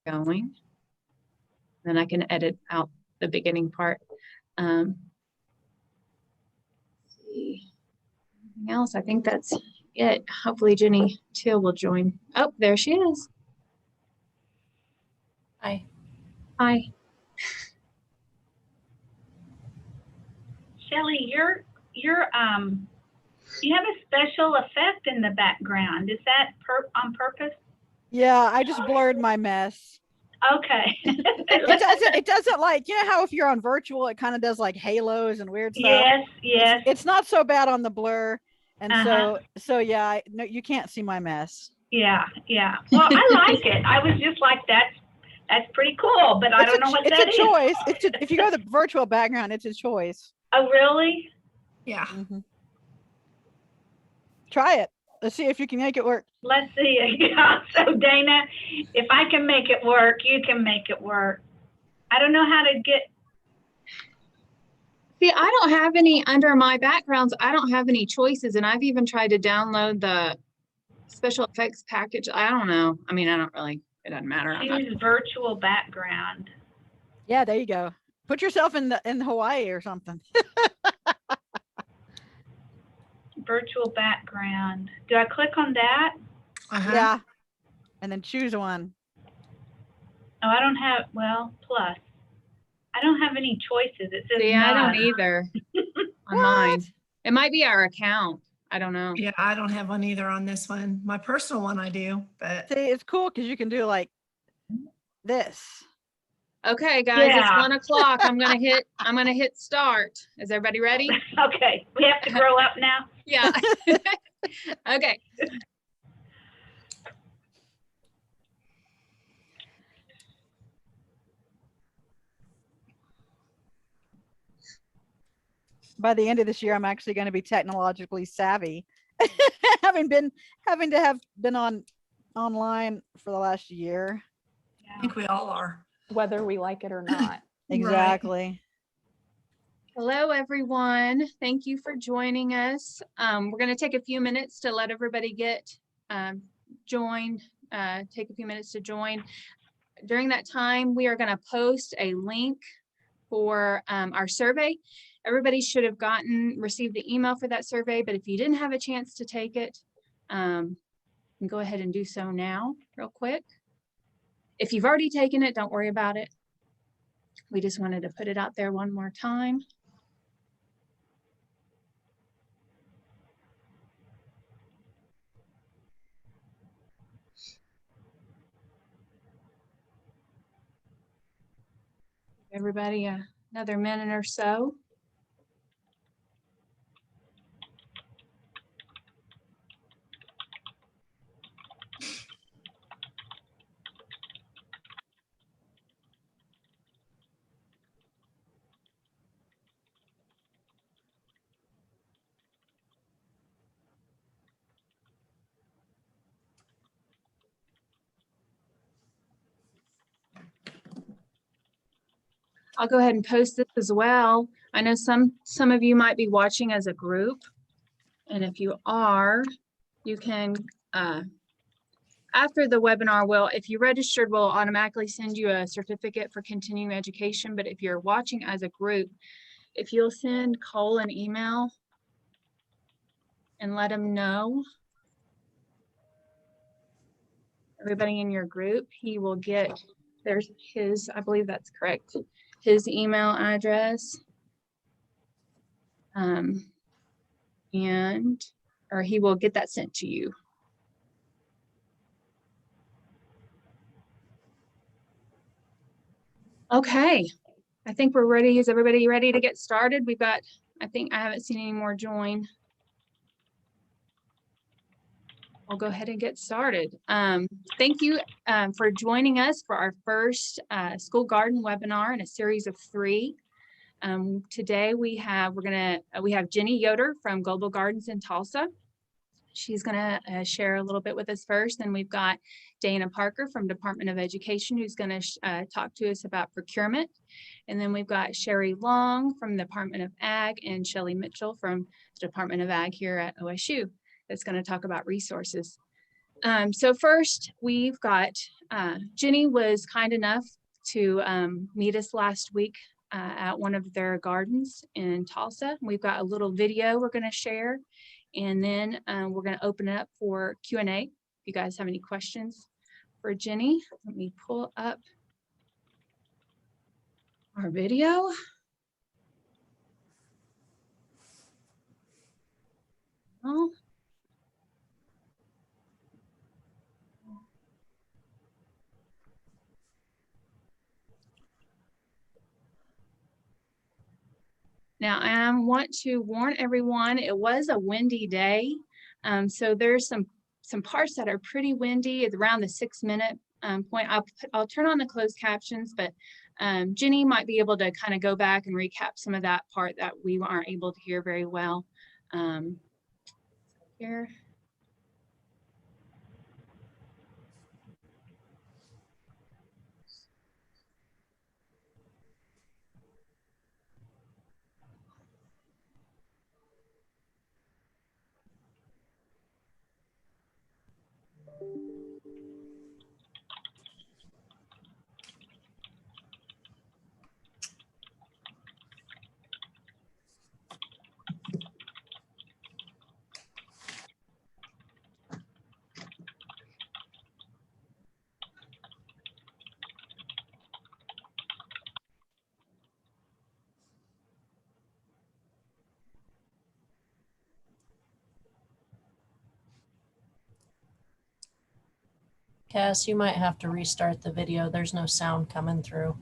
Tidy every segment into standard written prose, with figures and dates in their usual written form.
going. Then I can edit out the beginning part. Let's see. Anything else? I think that's it. Hopefully Jenny Teal will join. Oh, there she is. Hi. Hi. Shelley, you have a special effect in the background. Is that on purpose? Yeah, I just blurred my mess. Okay. It doesn't like, you know how if you're on virtual, it kind of does like halos and weird stuff. Yes. It's not so bad on the blur. And so yeah, no, you can't see my mess. Yeah. Well, I like it. I was just like, that's pretty cool, but I don't know what that is. It's a choice. If you go to the virtual background, it's a choice. Oh, really? Yeah. Mm-hmm. Try it. Let's see if you can make it work. Let's see. Yeah. So Dana, if I can make it work, you can make it work. I don't know how to get. See, I don't have any under my backgrounds. I don't have any choices. And I've even tried to download the special effects package. I don't know. I mean, it doesn't matter. Choose virtual background. Yeah, there you go. Put yourself in Hawaii or something. Virtual background. Do I click on that? Yeah. And then choose one. Oh, I don't have, plus. I don't have any choices. It says I don't either on mine. It might be our account. I don't know. Yeah, I don't have one either on this one. My personal one I do, but see, it's cool because you can do like this. Okay, guys, It's 1 o'clock. I'm gonna hit start. Is everybody ready? Okay, we have to grow up now. Yeah. Okay. By the end of this year, I'm actually going to be technologically savvy, having to have been online for the last year. I think we all are, whether we like it or not. Exactly. Right. Hello, everyone. Thank you for joining us. We're going to take a few minutes to let everybody get joined, take a few minutes to join. During that time, we are going to post a link for our survey. Everybody should have received the email for that survey, but if you didn't have a chance to take it, you can go ahead and do so now real quick. If you've already taken it, don't worry about it. We just wanted to put it out there one more time. Everybody, another minute or so. I'll go ahead and post this as well. I know some of you might be watching as a group. And if you are, you can, after the webinar, if you registered, we'll automatically send you a certificate for continuing education. But if you're watching as a group, if you'll send Cole an email and let him know, everybody in your group, he will get, there's his, I believe that's correct, his email address. Or he will get that sent to you. Okay, I think we're ready. Is everybody ready to get started? We've got, I haven't seen any more join. I'll go ahead and get started. Thank you for joining us for our first school garden webinar in a series of 3. Today we have Jenny Yoder from Global Gardens in Tulsa. She's going to share a little bit with us first. Then we've got Dana Parker from Department of Education, who's going to talk to us about procurement. And then we've got Sherry Long from the Department of Ag and Shelley Mitchell from the Department of Ag here at OSU that's going to talk about resources. So first, we've got Jenny was kind enough to meet us last week at one of their gardens in Tulsa. We've got a little video we're going to share, and then we're going to open it up for Q&A. If you guys have any questions for Jenny, let me pull up our video. Oh. Now, I want to warn everyone, it was a windy day. So there's some parts that are pretty windy. It's around the 6-minute point. I'll turn on the closed captions, but Jenny might be able to kind of go back and recap some of that part that we aren't able to hear very well. Here. Cass, you might have to restart the video. There's no sound coming through.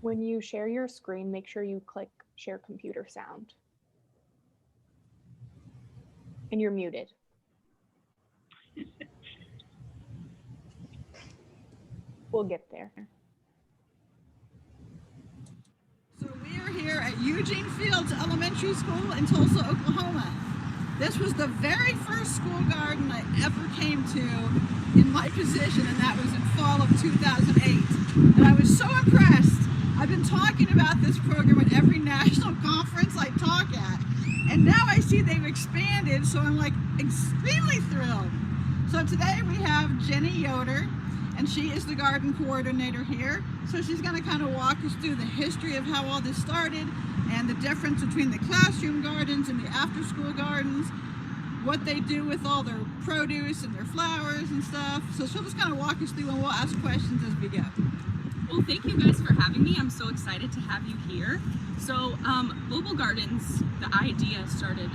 When you share your screen, make sure you click share computer sound. And you're muted. We'll get there. So we are here at Eugene Fields Elementary School in Tulsa, Oklahoma. This was the very first school garden I ever came to in my position, and that was in fall of 2008. And I was so impressed. I've been talking about this program at every national conference I talk at, and now I see they've expanded, so I'm like extremely thrilled. So today we have Jenny Yoder, and she is the garden coordinator here. So she's going to kind of walk us through the history of how all this started and the difference between the classroom gardens and the after-school gardens, what they do with all their produce and their flowers and stuff. So she'll just kind of walk us through, and we'll ask questions as we go. Well, thank you guys for having me. I'm so excited to have you here. So Global Gardens, the idea started,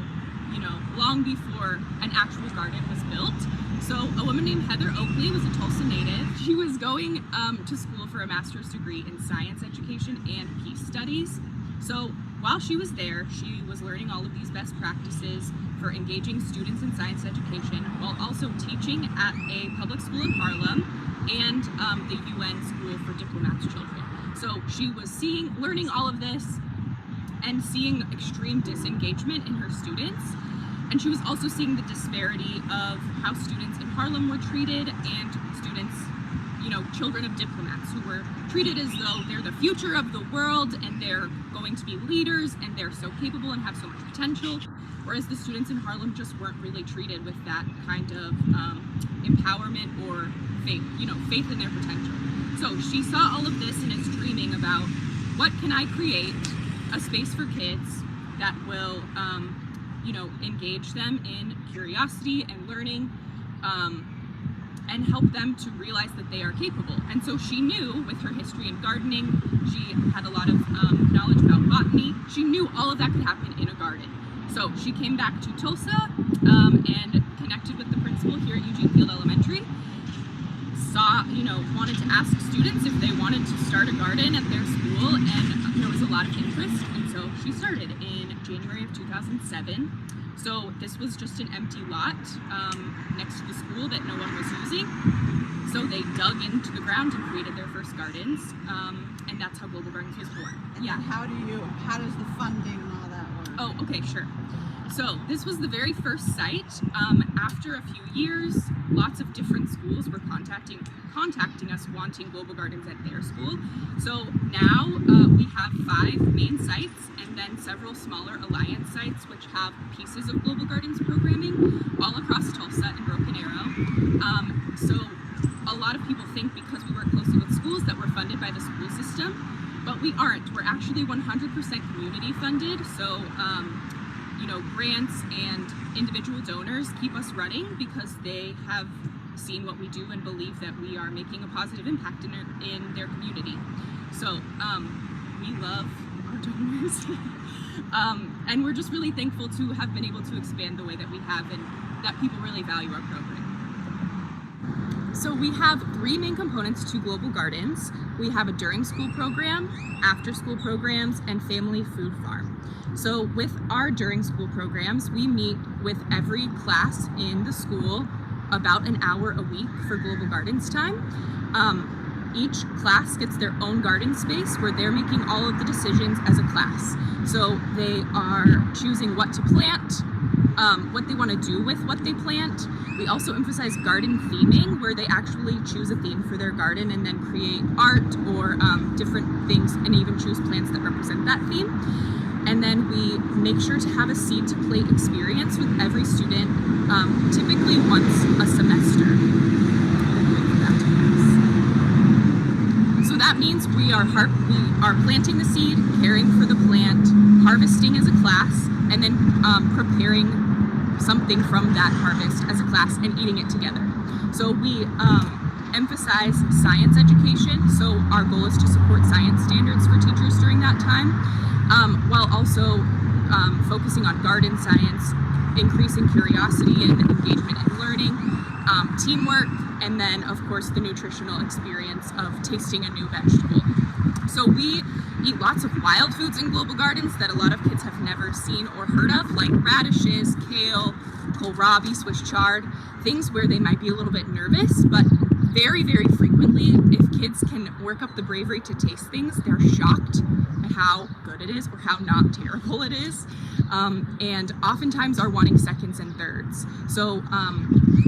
long before an actual garden was built. So a woman named Heather Oakley was a Tulsa native. She was going to school for a master's degree in science education and peace studies. So while she was there, she was learning all of these best practices for engaging students in science education while also teaching at a public school in Harlem and the UN School for Diplomats' Children. So she was learning all of this and seeing extreme disengagement in her students. And she was also seeing the disparity of how students in Harlem were treated and students, children of diplomats who were treated as though they're the future of the world and they're going to be leaders and they're so capable and have so much potential. Whereas the students in Harlem just weren't really treated with that kind of empowerment or faith in their potential. So she saw all of this and is dreaming about, what can I create a space for kids that will engage them in curiosity and learning, and help them to realize that they are capable. And so she knew, with her history in gardening, she had a lot of knowledge about botany. She knew all of that could happen in a garden. So she came back to Tulsa and connected with the principal here at Eugene Field Elementary. Wanted to ask students if they wanted to start a garden at their school, and there was a lot of interest. And so she started in January of 2007. So this was just an empty lot next to the school that no one was using. So they dug into the ground and created their first gardens, and that's how Global Gardens was born. And then how does the funding and all that work? Oh, okay, sure. So this was the very first site. After a few years, lots of different schools were contacting us wanting Global Gardens at their school. So now we have 5 main sites and then several smaller alliance sites which have pieces of Global Gardens programming all across Tulsa and Broken Arrow. So a lot of people think because we work closely with schools that we're funded by the school system, but we aren't. We're actually 100% community funded. So you know, grants and individual donors keep us running because they have seen what we do and believe that we are making a positive impact in their community. So we love our donors. And we're just really thankful to have been able to expand the way that we have and that people really value our program. So we have 3 main components to Global Gardens. We have a during school program, after school programs, and family food farm. So with our during school programs, we meet with every class in the school about an hour a week for Global Gardens time. Each class gets their own garden space where they're making all of the decisions as a class. So they are choosing what to plant, what they want to do with what they plant. We also emphasize garden theming, where they actually choose a theme for their garden and then create art or different things and even choose plants that represent that theme. And then we make sure to have a seed to plate experience with every student, typically once a semester. So that means we are planting the seed, caring for the plant, harvesting as a class, and then preparing something from that harvest as a class and eating it together. So we emphasize science education. So our goal is to support science standards for teachers during that time, while also focusing on garden science, increasing curiosity and engagement in learning, teamwork, and then of course the nutritional experience of tasting a new vegetable. So we eat lots of wild foods in Global Gardens that a lot of kids have never seen or heard of, like radishes, kale, kohlrabi, Swiss chard, things where they might be a little bit nervous, but very, very frequently, if kids can work up the bravery to taste things, they're shocked at how good it is or how not terrible it is, and oftentimes are wanting seconds and thirds. So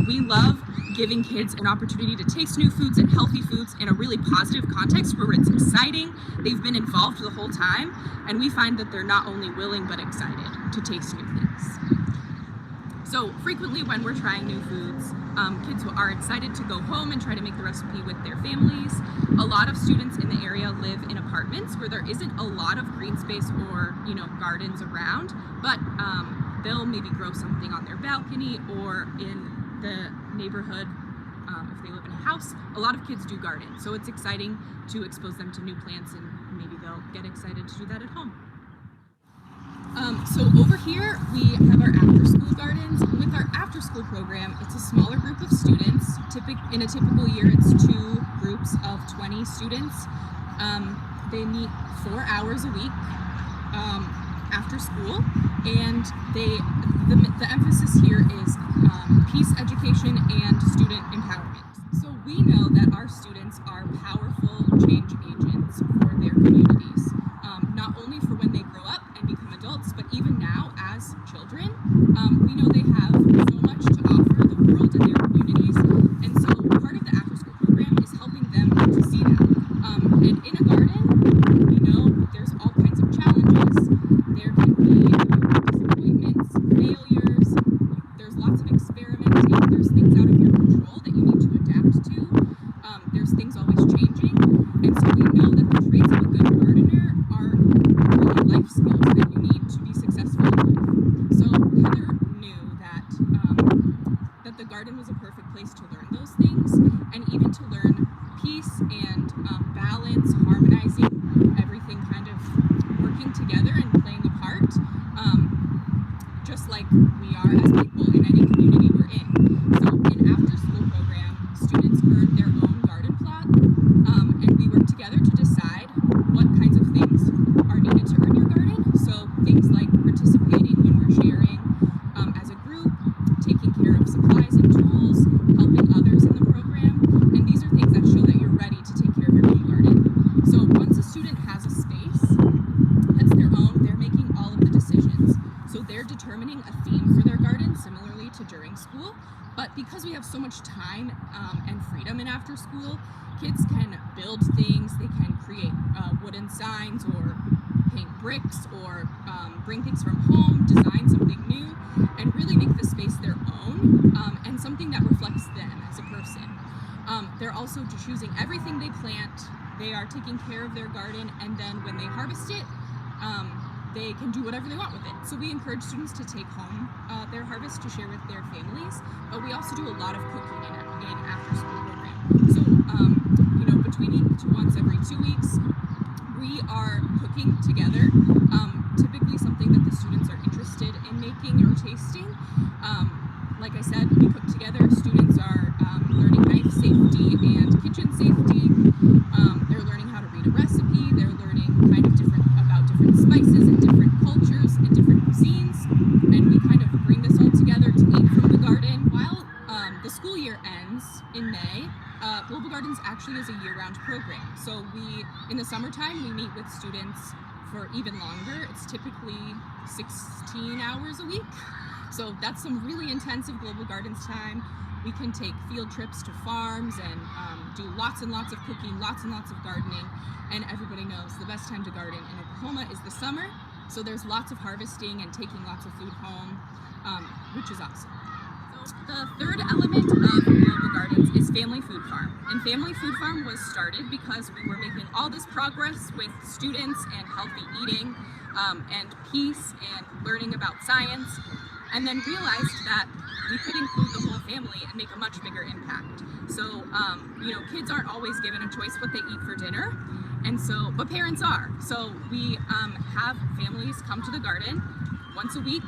we love giving kids an opportunity to taste new foods and healthy foods in a really positive context where it's exciting, they've been involved the whole time, and we find that they're not only willing but excited to taste new things. So frequently when we're trying new foods, kids are excited to go home and try to make the recipe with their families. A lot of students in the area live in apartments where there isn't a lot of green space or, you know, gardens around, but they'll maybe grow something on their balcony or in the neighborhood. If they live in a house, a lot of kids do garden. So it's exciting to expose them to new plants and maybe they'll get excited to do that at home. So over here, we have our after-school gardens. With our after-school program, it's a smaller group of students. In a typical year, it's 2 groups of 20 students. They meet 4 hours a week after school, and the emphasis here is peace education and student empowerment. So we know that our students are powerful change agents for their communities, not only for when they grow up and become adults, but even now as children. We know they have so much to offer the world and their communities, and so part of the after-school program is helping them to see that. And in a garden, we know there's all kinds of challenges. There can be disappointments, failures, there's lots of experimenting, there's things out of your control that you need to adapt to. There's things always changing, and so we know that the traits of a good gardener are really life skills that you need to be successful in life. So Heather knew that that the garden was a perfect place to learn those things, and even to learn peace and balance, harmonizing, everything kind of working together and playing a part, just like we are as people in any community we're in. So in after-school program, students earn their own garden plot, and we work together to decide what kinds of things are needed to earn your garden. So things like participating when we're sharing as a group, taking care of supplies and tools, helping others in the program, and these are things school. But because we have so much time and freedom in after school, kids can build things, they can create wooden signs or paint bricks or bring things from home, design something new, and really make the space their own and something that reflects them as a person. They're also choosing everything they plant, they are taking care of their garden, and then when they harvest it, they can do whatever they want with it. So we encourage students to take home their harvest to share with their families, but we also do a lot of cooking in after school program. So, you know, between once every 2 weeks, we are cooking together, typically something that the students are interested in making or tasting. Like I said, we cook together. Students are learning knife safety and kitchen safety. They're learning how to read a recipe. They're learning kind of about different spices and different cultures and different cuisines. And we kind of bring this all together to eat from the garden. While the school year ends in May, Global Gardens actually is a year-round program. So in the summertime, we meet with students for even longer. It's typically 16 hours a week. So that's some really intensive Global Gardens time. We can take field trips to farms and do lots and lots of cooking, lots and lots of gardening. And everybody knows the best time to garden in Oklahoma is the summer. So there's lots of harvesting and taking lots of food home, which is awesome. So the third element of Global Gardens is Family Food Farm. And Family Food Farm was started because we were making all this progress with students and healthy eating and peace and learning about science, and then realized that we could include the whole family and make a much bigger impact. So, you know, kids aren't always given a choice what they eat for dinner, and so, but parents are. So we have families come to the garden once a week.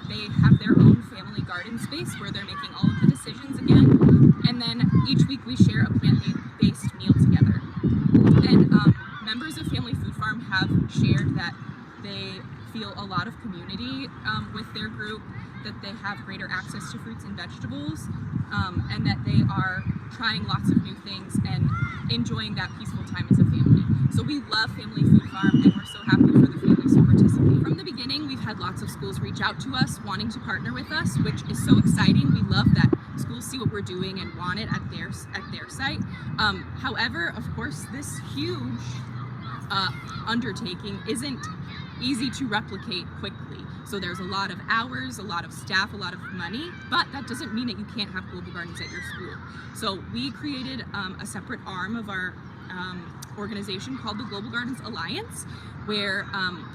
They have their own family garden space where they're making all of the decisions again, and then each week we share a plant-based meal together. And members of Family Food Farm have shared that they feel a lot of community with their group, that they have greater access to fruits and vegetables, and that they are trying lots of new things and enjoying that peaceful time as a family. So we love Family Food Farm, and we're so happy for the families who participate. From the beginning, we've had lots of schools reach out to us wanting to partner with us, which is so exciting. We love that schools see what we're doing and want it at their site. However, of course, this huge undertaking isn't easy to replicate quickly. So there's a lot of hours, a lot of staff, a lot of money, but that doesn't mean that you can't have Global Gardens at your school. So we created a separate arm of our organization called the Global Gardens Alliance, where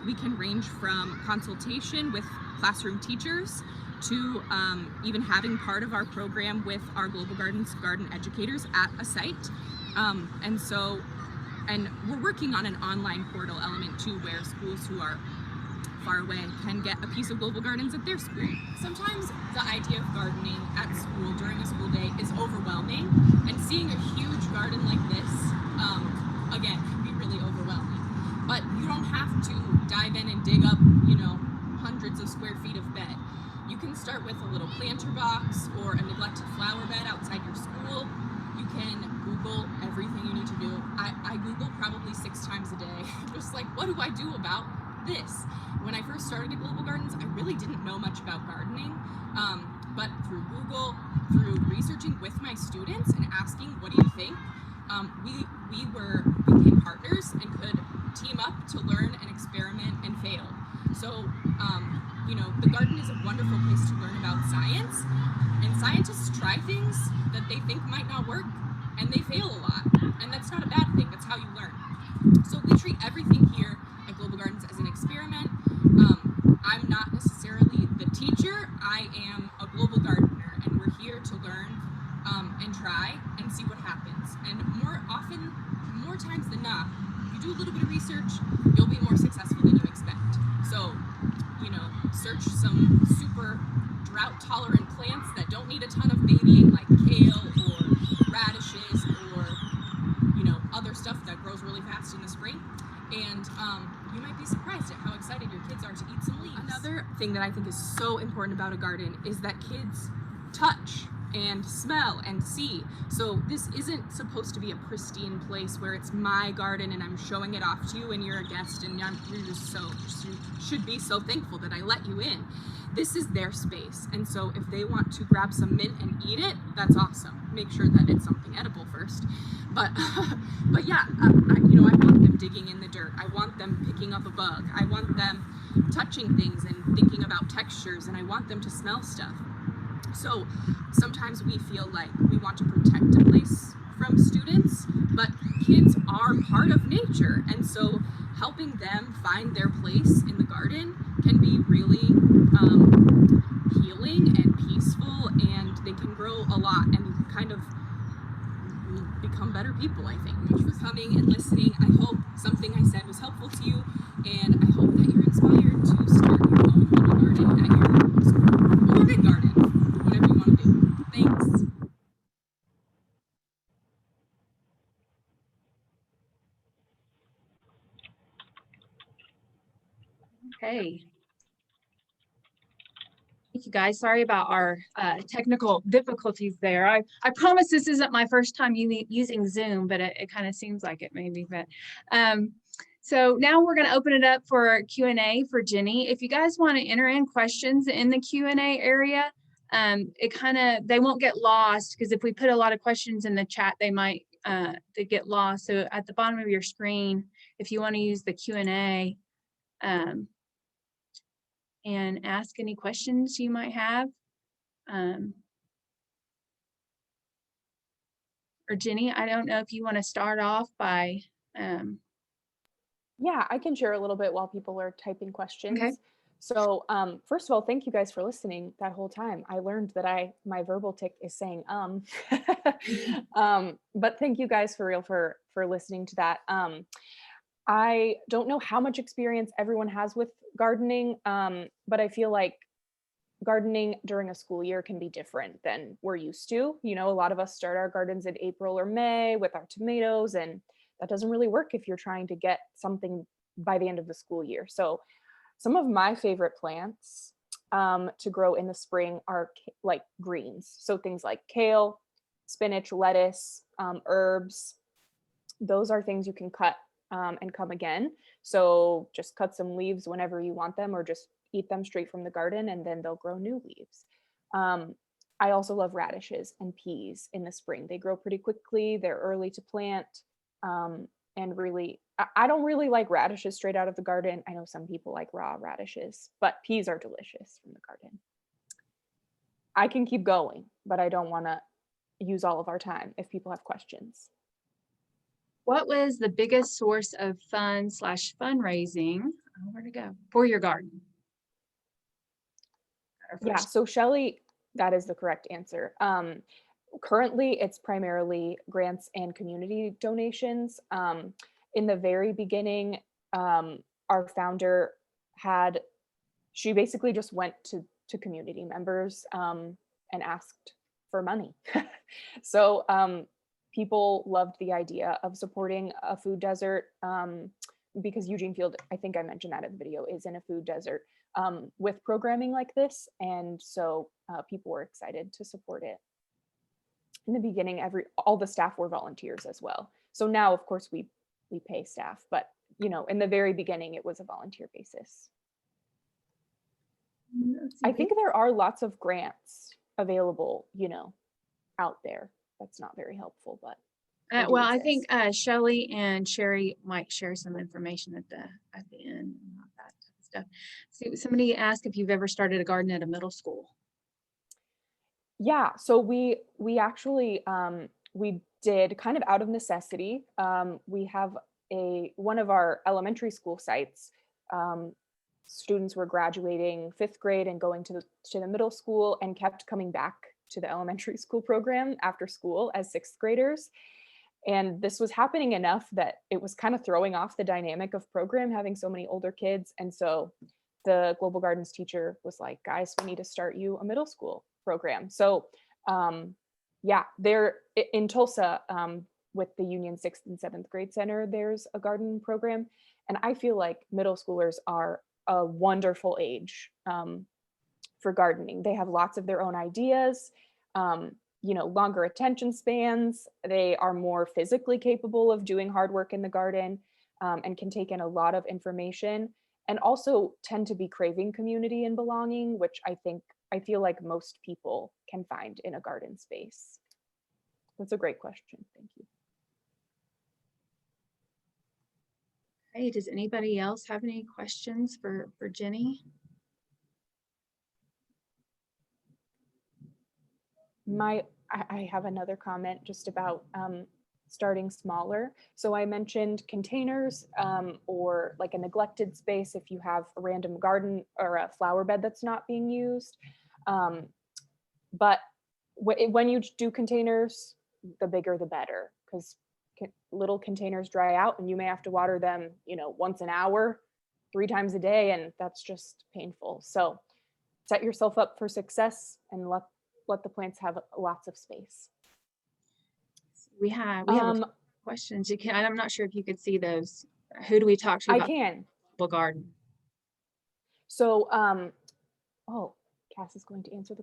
we can range from consultation with classroom teachers to even having part of our program with our Global Gardens garden educators at a site. And we're working on an online portal element too, where schools who are far away can get a piece of Global Gardens at their school. Sometimes the idea of gardening at school during a school day is overwhelming, and seeing a huge garden like this, again, can be really overwhelming. But you don't have to dive in and dig up, you know, hundreds of square feet of bed. You can start with a little planter box or a neglected flower bed outside your school. You can Google everything you need to do. I Google probably 6 times a day, just like, what do I do about this? When I first started at Global Gardens, I really didn't know much about gardening, but through Google, through researching with my students and asking, what do you think? We became partners and could team up to learn and experiment and fail. So, you know, the garden is a wonderful place to learn about science, and scientists try things that they think might not work, and they fail a lot, and that's not a bad thing. That's how you learn. So we treat everything here at Global Gardens as an experiment. I'm not necessarily the teacher. I am a global gardener, and we're here to learn and try and see what happens. And more times than not, if you do a little bit of research, you'll be more successful than you expect. So, you know, search some super drought-tolerant plants that don't need a ton of babying, like kale or radishes or, you know, other stuff that grows really fast in the spring. And you might be surprised at how excited your kids are to eat some leaves. Another thing that I think is so important about a garden is that kids touch and smell and see. So this isn't supposed to be a pristine place where it's my garden and I'm showing it off to you and you're a guest and you should be so thankful that I let you in. this is their space. And so if they want to grab some mint and eat it, that's awesome. Make sure that it's something edible first. But but yeah, I want them digging in the dirt. I want them picking up a bug. I want them touching things and thinking about textures, and I want them to smell stuff. So sometimes we feel like we want to protect a place from students, but kids are part of nature. And so helping them find their place in the garden can be really healing and peaceful, and they can grow a lot and kind of become better people, I think. Thanks for coming and listening. I hope something I said was helpful to you, and I hope that you're inspired to start your own little garden at your school, or a big garden, whatever you want to do. Thanks. Okay. Thank you guys. Sorry about our technical difficulties there. I promise this isn't my first time using Zoom, but it kind of seems like it maybe. But so now we're going to open it up for Q&A for Jenny. If you guys want to enter in questions in the Q&A area, they won't get lost, because if we put a lot of questions in the chat, they might they get lost. So at the bottom of your screen, if you want to use the Q&A, and ask any questions you might have. Or Jenny, I don't know if you want to start off by. Yeah, I can share a little bit while people are typing questions. Okay. So first of all, thank you guys for listening that whole time. I learned that my verbal tick is saying but thank you guys for real for listening to that. I don't know how much experience everyone has with gardening, but I feel like gardening during a school year can be different than we're used to. You know, a lot of us start our gardens in April or May with our tomatoes, and that doesn't really work if you're trying to get something by the end of the school year. So some of my favorite plants to grow in the spring are like greens. So things like kale, spinach, lettuce, herbs. Those are things you can cut and come again. So just cut some leaves whenever you want them, or just eat them straight from the garden, and then they'll grow new leaves. I also love radishes and peas in the spring. They grow pretty quickly. They're early to plant. And really, I don't really like radishes straight out of the garden. I know some people like raw radishes, but peas are delicious from the garden. I can keep going, but I don't want to use all of our time if people have questions. What was the biggest source of fundraising? Where to go for your garden? Yeah, so Shelly, that is the correct answer. Currently, it's primarily grants and community donations. In the very beginning, our founder she basically just went to community members and asked for money. So people loved the idea of supporting a food desert, because Eugene Field, I think I mentioned that in the video, is in a food desert with programming like this. And so people were excited to support it. In the beginning, all the staff were volunteers as well. So now, of course, we pay staff, but in the very beginning, it was a volunteer basis. I think there are lots of grants available, out there. That's not very helpful, but Well, I think Shelly and Sherry might share some information at the end about that type of stuff. So somebody asked if you've ever started a garden at a middle school. Yeah, so we actually we did kind of out of necessity. We have one of our elementary school sites. Students were graduating 5th grade and going to the middle school, and kept coming back to the elementary school program after school as 6th graders. And this was happening enough that it was kind of throwing off the dynamic of program, having so many older kids. And so the Global Gardens teacher was like, guys, we need to start you a middle school program. So yeah, there in Tulsa, with the Union 6th and 7th grade center, there's a garden program. And I feel like middle schoolers are a wonderful age for gardening. They have lots of their own ideas, longer attention spans. They are more physically capable of doing hard work in the garden, and can take in a lot of information. and also tend to be craving community and belonging, which I feel like most people can find in a garden space. That's a great question. Thank you. Hey, does anybody else have any questions for Jenny? I have another comment just about starting smaller. So I mentioned containers or like a neglected space if you have a random garden or a flower bed that's not being used. But when you do containers, the bigger the better, because little containers dry out and you may have to water them, once an hour, 3 times a day, and that's just painful. So set yourself up for success and let the plants have lots of space. We have questions. I'm not sure if you could see those. Who do we talk to I about can. the garden? So, oh, Cass is going to answer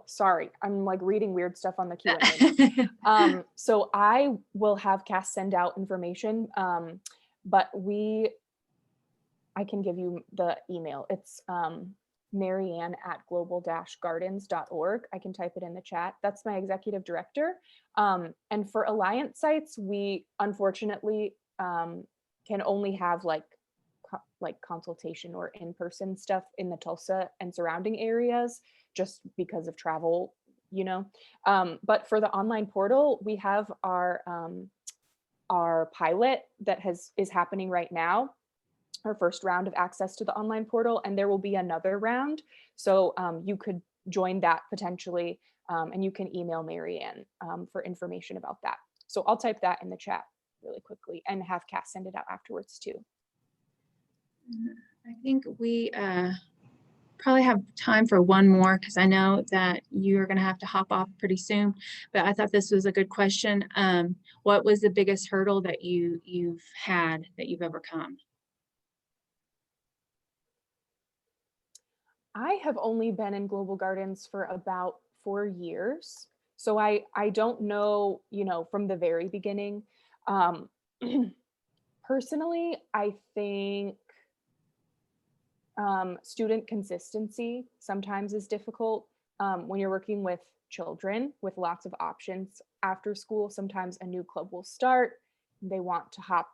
sorry. I'm like reading weird stuff on the Q&A now. So I will have Cass send out information, but I can give you the email. It's Marianne@global-gardens.org. I can type it in the chat. That's my executive director. And for Alliance sites, we unfortunately can only have like consultation or in-person stuff in the Tulsa and surrounding areas just because of travel, but for the online portal, we have our pilot that is happening right now, our first round of access to the online portal, and there will be another round. So you could join that potentially, and you can email Marianne for information about that. So I'll type that in the chat really quickly and have Cass send it out afterwards too. I think we probably have time for one more, because I know that you're going to have to hop off pretty soon, but I thought this was a good question. What was the biggest hurdle that you've overcome? I have only been in Global Gardens for about 4 years. So I don't know, from the very beginning. Personally, I think student consistency sometimes is difficult when you're working with children with lots of options after school. Sometimes a new club will start, they want to hop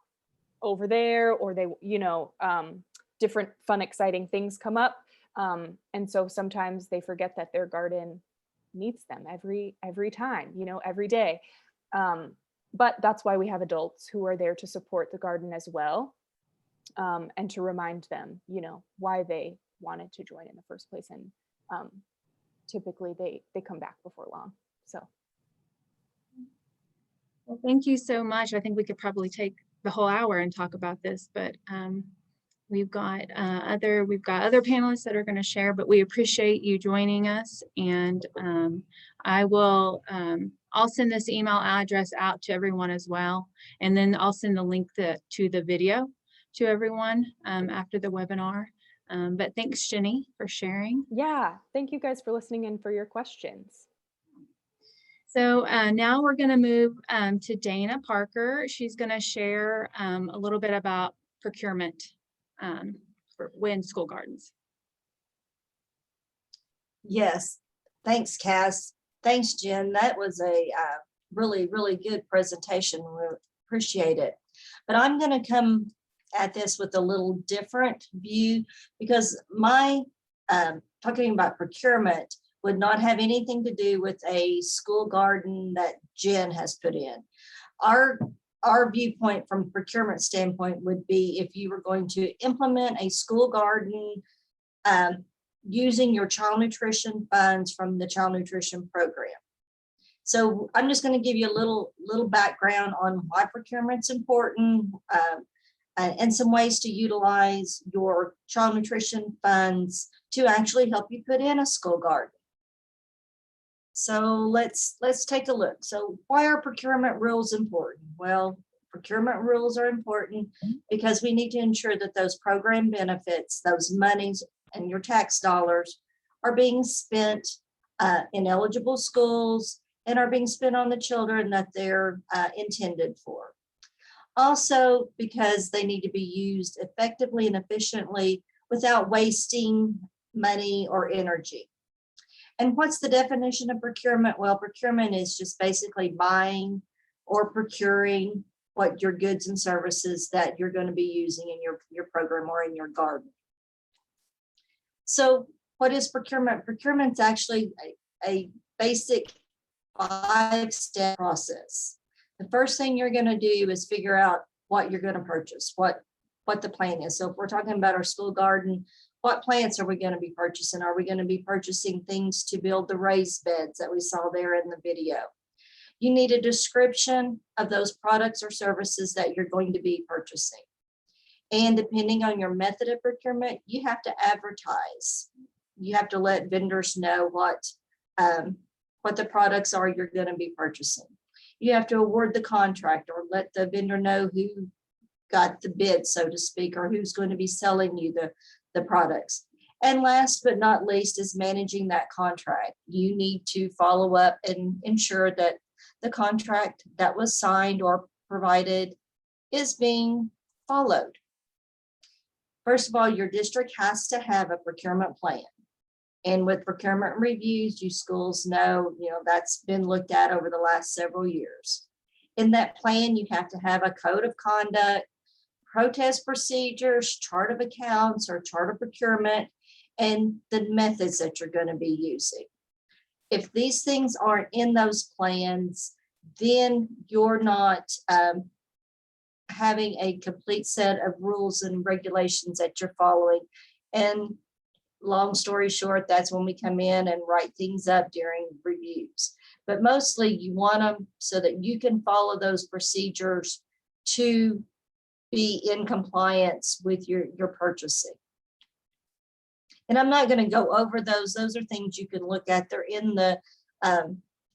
over there, or they, different fun, exciting things come up. And so sometimes they forget that their garden needs them every time, every day. But that's why we have adults who are there to support the garden as well. And to remind them, why they wanted to join in the first place. And typically they come back before long. So. Well, thank you so much. I think we could probably take the whole hour and talk about this, but we've got other panelists that are going to share, but we appreciate you joining us. And I'll send this email address out to everyone as well. And then I'll send the link to the video to everyone after the webinar. But thanks, Jenny, for sharing. Yeah, thank you guys for listening and for your questions. So now we're going to move to Dana Parker. She's going to share a little bit about procurement for Wynn School Gardens. Yes, thanks, Cass. Thanks, Jen. That was a really, really good presentation. We appreciate it. But I'm going to come at this with a little different view, because my talking about procurement would not have anything to do with a school garden that Jen has put in. Our viewpoint from procurement standpoint would be if you were going to implement a school garden using your child nutrition funds from the child nutrition program. So I'm just going to give you a little background on why procurement's important and some ways to utilize your child nutrition funds to actually help you put in a school garden. So let's take a look. So why are procurement rules important? Well, procurement rules are important because we need to ensure that those program benefits, those monies and your tax dollars are being spent in eligible schools and are being spent on the children that they're intended for. Also, because they need to be used effectively and efficiently without wasting money or energy. And what's the definition of procurement? Well, procurement is just basically buying or procuring what your goods and services that you're going to be using in your program or in your garden. So what is procurement? Procurement's actually a basic 5-step process. The first thing you're going to do is figure out what you're going to purchase, what the plan is. So if we're talking about our school garden, what plants are we going to be purchasing? Are we going to be purchasing things to build the raised beds that we saw there in the video? You need a description of those products or services that you're going to be purchasing. And depending on your method of procurement, you have to advertise. You have to let vendors know what the products are you're going to be purchasing. You have to award the contract or let the vendor know who got the bid, so to speak, or who's going to be selling you the products. And last but not least is managing that contract. You need to follow up and ensure that the contract that was signed or provided is being followed. First of all, your district has to have a procurement plan. And with procurement reviews, you schools know, that's been looked at over the last several years. In that plan, you have to have a code of conduct, protest procedures, chart of accounts or chart of procurement, and the methods that you're going to be using. If these things aren't in those plans, then you're not having a complete set of rules and regulations that you're following. And long story short, that's when we come in and write things up during reviews. But mostly you want them so that you can follow those procedures to be in compliance with your purchasing. And I'm not going to go over those. Those are things you can look at. They're in the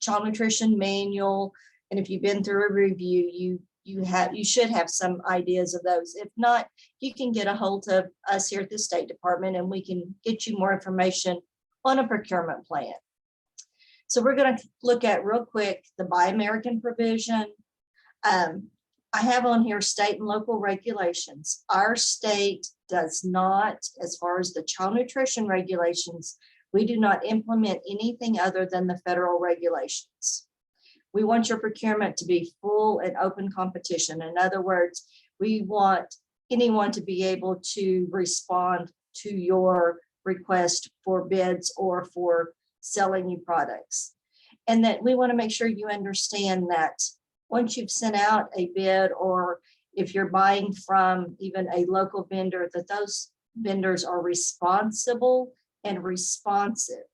child nutrition manual. And if you've been through a review, you should have some ideas of those. If not, you can get a hold of us here at the State Department and we can get you more information on a procurement plan. So we're going to look at real quick the Buy American provision. I have on here state and local regulations. Our state does not, as far as the child nutrition regulations, we do not implement anything other than the federal regulations. We want your procurement to be full and open competition. In other words, we want anyone to be able to respond to your request for bids or for selling you products. And that we want to make sure you understand that once you've sent out a bid, or if you're buying from even a local vendor, that those vendors are responsible and responsive.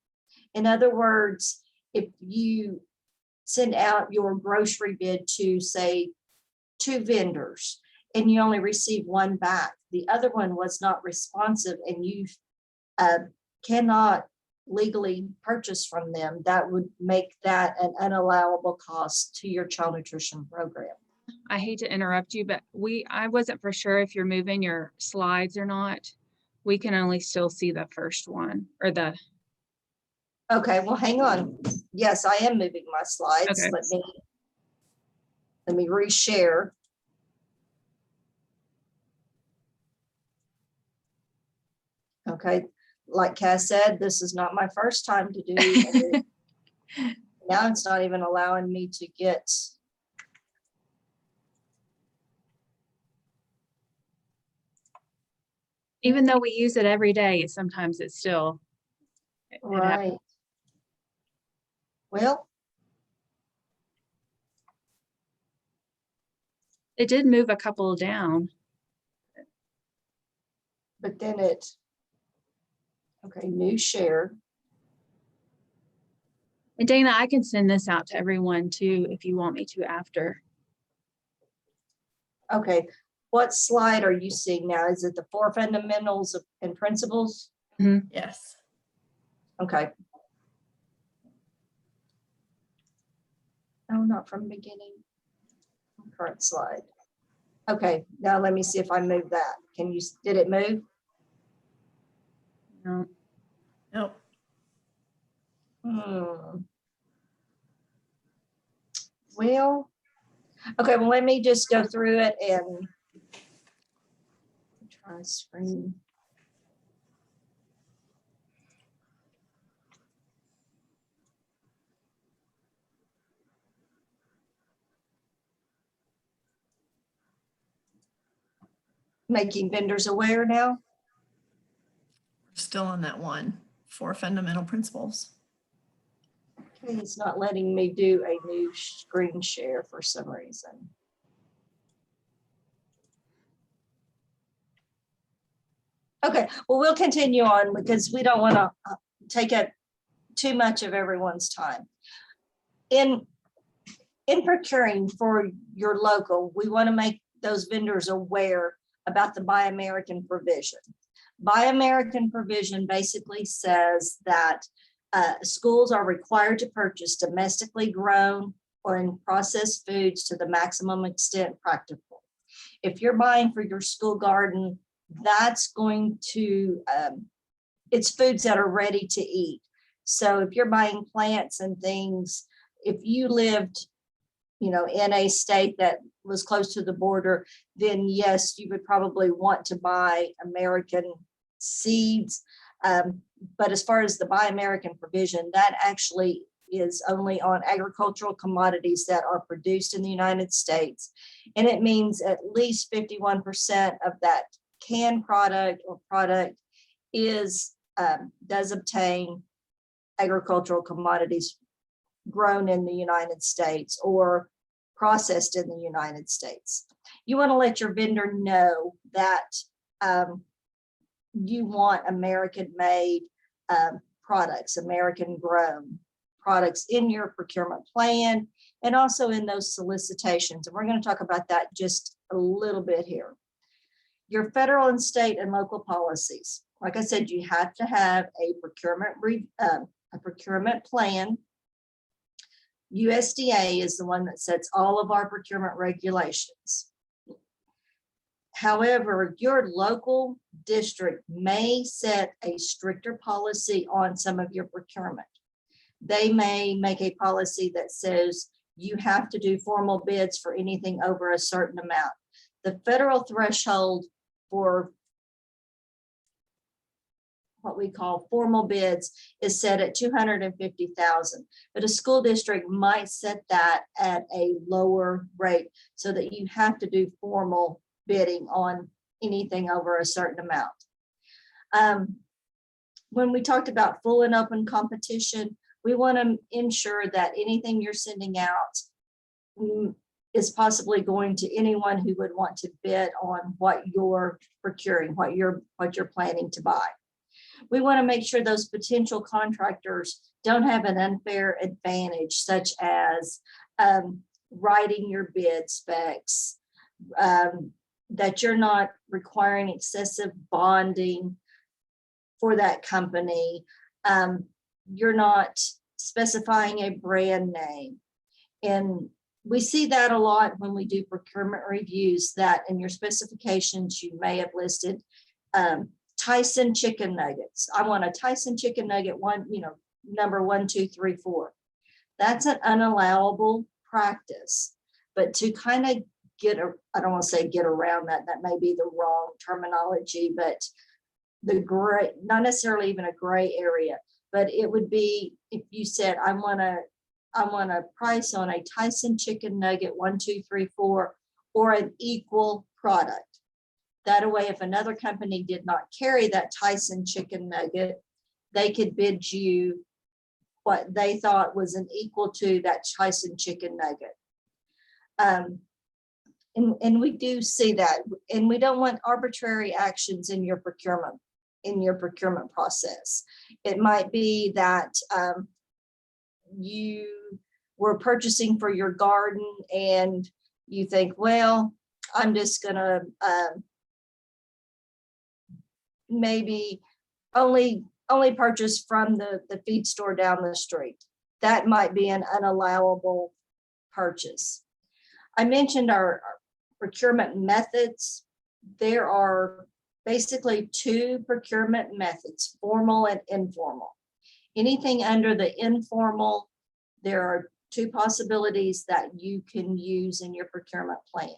In other words, if you send out your grocery bid to, say, 2 vendors and you only receive 1 back, the other one was not responsive and you cannot legally purchase from them, that would make that an unallowable cost to your child nutrition program. I hate to interrupt you, but I wasn't for sure if you're moving your slides or not. We can only still see the first one or the. Okay, well, hang on. Yes, I am moving my slides. Okay. Let me reshare. Okay, like Cass said, this is not my first time to do it. Now it's not even allowing me to get. Even though we use it every day, sometimes it's still. it happens. Right. Well, It did move a couple down. but then okay, new share. And Dana, I can send this out to everyone too, if you want me to after. Okay, what slide are you seeing now? Is it the 4 fundamentals and principles? Yes. Okay. Oh, not from beginning. Current slide. Okay, now let me see if I move that. Did it move? No. Nope. Well, okay, well, let me just go through it and try screen. making vendors aware now? Still on that one, 4 fundamental principles. Okay, it's not letting me do a new screen share for some reason. Okay, well, we'll continue on because we don't want to take up too much of everyone's time. In procuring for your local, we want to make those vendors aware about the Buy American provision. Buy American provision basically says that schools are required to purchase domestically grown or in processed foods to the maximum extent practical. If you're buying for your school garden, that's going to, it's foods that are ready to eat. So if you're buying plants and things, if you lived, in a state that was close to the border, then yes, you would probably want to buy American seeds. But as far as the Buy American provision, that actually is only on agricultural commodities that are produced in the United States. And it means at least 51% of that canned product or product does obtain agricultural commodities grown in the United States or processed in the United States. You want to let your vendor know that you want American-made products, American-grown products in your procurement plan and also in those solicitations. And we're going to talk about that just a little bit here. Your federal and state and local policies. Like I said, you have to have a procurement plan. USDA is the one that sets all of our procurement regulations. However, your local district may set a stricter policy on some of your procurement. They may make a policy that says you have to do formal bids for anything over a certain amount. The federal threshold for what we call formal bids is set at 250,000, but a school district might set that at a lower rate so that you have to do formal bidding on anything over a certain amount. When we talked about full and open competition, we want to ensure that anything you're sending out is possibly going to anyone who would want to bid on what you're procuring, what you're planning to buy. We want to make sure those potential contractors don't have an unfair advantage, such as writing your bid specs, that you're not requiring excessive bonding for that company. You're not specifying a brand name. And we see that a lot when we do procurement reviews, that in your specifications, you may have listed Tyson chicken nuggets. I want a Tyson chicken nugget number 1, 2, 3, 4. That's an unallowable practice, but to kind of I don't want to say get around that, that may be the wrong terminology, but the gray, not necessarily even a gray area, but it would be if you said, I want a price on a Tyson chicken nugget 1, 2, 3, 4, or an equal product. That way, if another company did not carry that Tyson chicken nugget, they could bid you what they thought was an equal to that Tyson chicken nugget. And we do see that, and we don't want arbitrary actions in your procurement process. It might be that you were purchasing for your garden and you think, well, I'm just gonna maybe only purchase from the feed store down the street. That might be an unallowable purchase. I mentioned our procurement methods. There are basically 2 procurement methods, formal and informal. Anything under the informal, there are 2 possibilities that you can use in your procurement plan.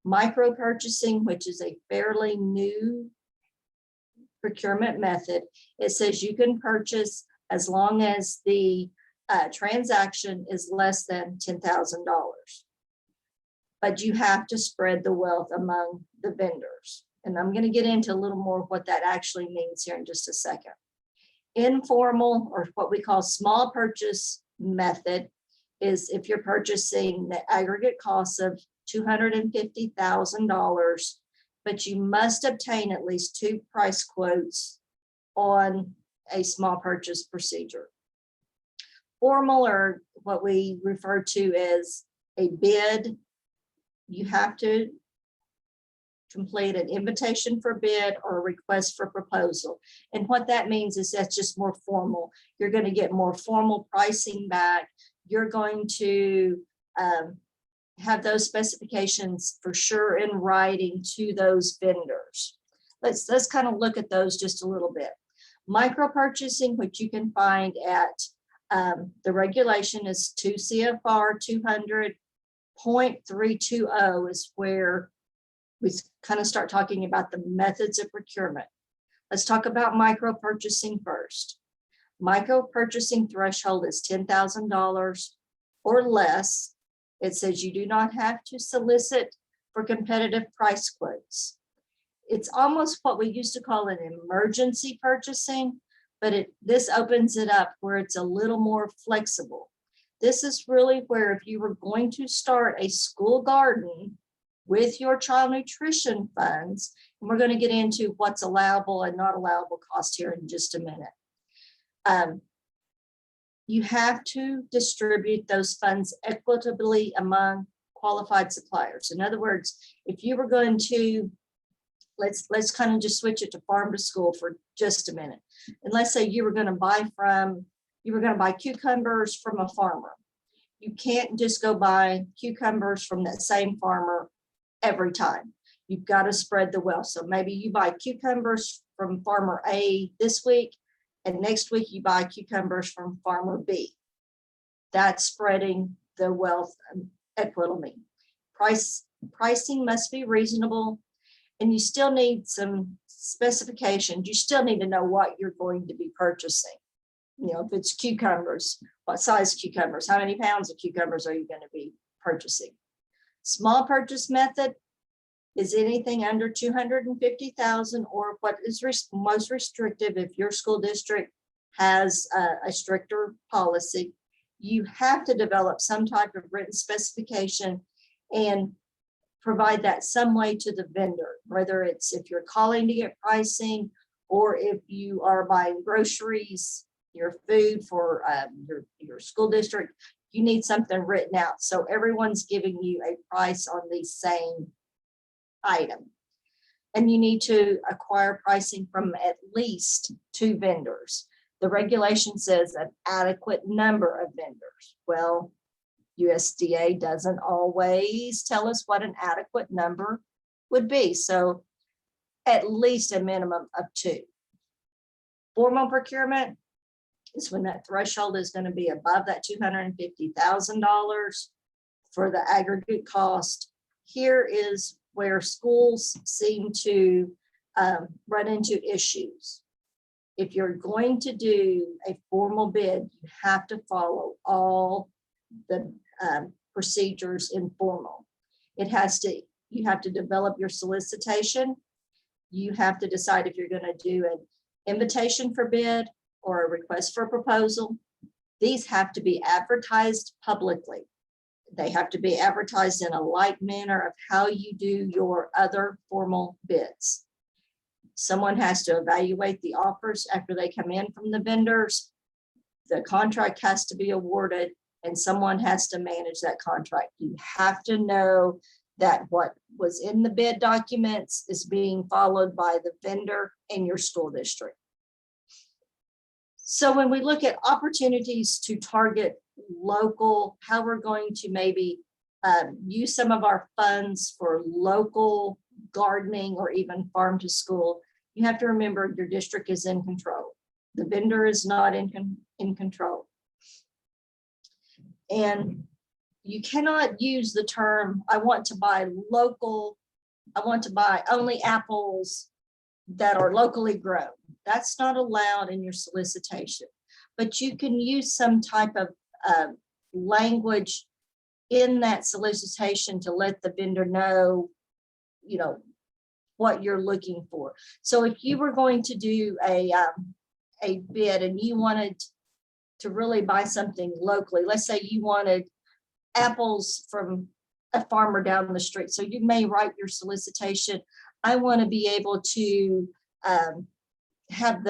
Micro purchasing, which is a fairly new procurement method. It says you can purchase as long as the transaction is less than $10,000. but you have to spread the wealth among the vendors. And I'm going to get into a little more what that actually means here in just a second. Informal, or what we call small purchase method, is if you're purchasing the aggregate cost of $250,000, but you must obtain at least 2 price quotes on a small purchase procedure. Formal, or what we refer to as a bid, you have to complete an invitation for bid or a request for proposal. And what that means is that's just more formal. You're going to get more formal pricing back. You're going to have those specifications for sure in writing to those vendors. Let's kind of look at those just a little bit. Micro purchasing, which you can find at the regulation is 2 CFR 200.320 is where we kind of start talking about the methods of procurement. Let's talk about micro purchasing first. Micro purchasing threshold is $10,000 or less. It says you do not have to solicit for competitive price quotes. It's almost what we used to call an emergency purchasing, but this opens it up where it's a little more flexible. This is really where if you were going to start a school garden with your child nutrition funds, and we're going to get into what's allowable and not allowable cost here in just a minute. You have to distribute those funds equitably among qualified suppliers. In other words, if you were going to, let's kind of just switch it to farm to school for just a minute. And let's say you were going to buy cucumbers from a farmer. You can't just go buy cucumbers from that same farmer every time. You've got to spread the wealth. So maybe you buy cucumbers from farmer A this week, and next week you buy cucumbers from farmer B. That's spreading the wealth equitably. Pricing must be reasonable, and you still need some specifications. You still need to know what you're going to be purchasing. You know, if it's cucumbers, what size cucumbers, how many pounds of cucumbers are you going to be purchasing? Small purchase method is anything under 250,000, or what is most restrictive. If your school district has a stricter policy, you have to develop some type of written specification and provide that some way to the vendor, whether it's if you're calling to get pricing, or if you are buying groceries, your food for your school district, you need something written out. So everyone's giving you a price on the same item. And you need to acquire pricing from at least 2 vendors. The regulation says an adequate number of vendors. Well, USDA doesn't always tell us what an adequate number would be. So at least a minimum of 2. Formal procurement is when that threshold is going to be above that $250,000 for the aggregate cost. Here is where schools seem to run into issues. If you're going to do a formal bid, you have to follow all the procedures in formal. You have to develop your solicitation. You have to decide if you're going to do an invitation for bid or a request for proposal. These have to be advertised publicly. They have to be advertised in a like manner of how you do your other formal bids. Someone has to evaluate the offers after they come in from the vendors. The contract has to be awarded, and someone has to manage that contract. You have to know that what was in the bid documents is being followed by the vendor and your school district. So when we look at opportunities to target local, how we're going to maybe use some of our funds for local gardening or even farm to school, you have to remember your district is in control. The vendor is not in control. And you cannot use the term, I want to buy local, I want to buy only apples that are locally grown. That's not allowed in your solicitation, but you can use some type of language in that solicitation to let the vendor know, you know, what you're looking for. So if you were going to do a bid and you wanted to really buy something locally, let's say you wanted apples from a farmer down the street. So you may write your solicitation. I want to be able to have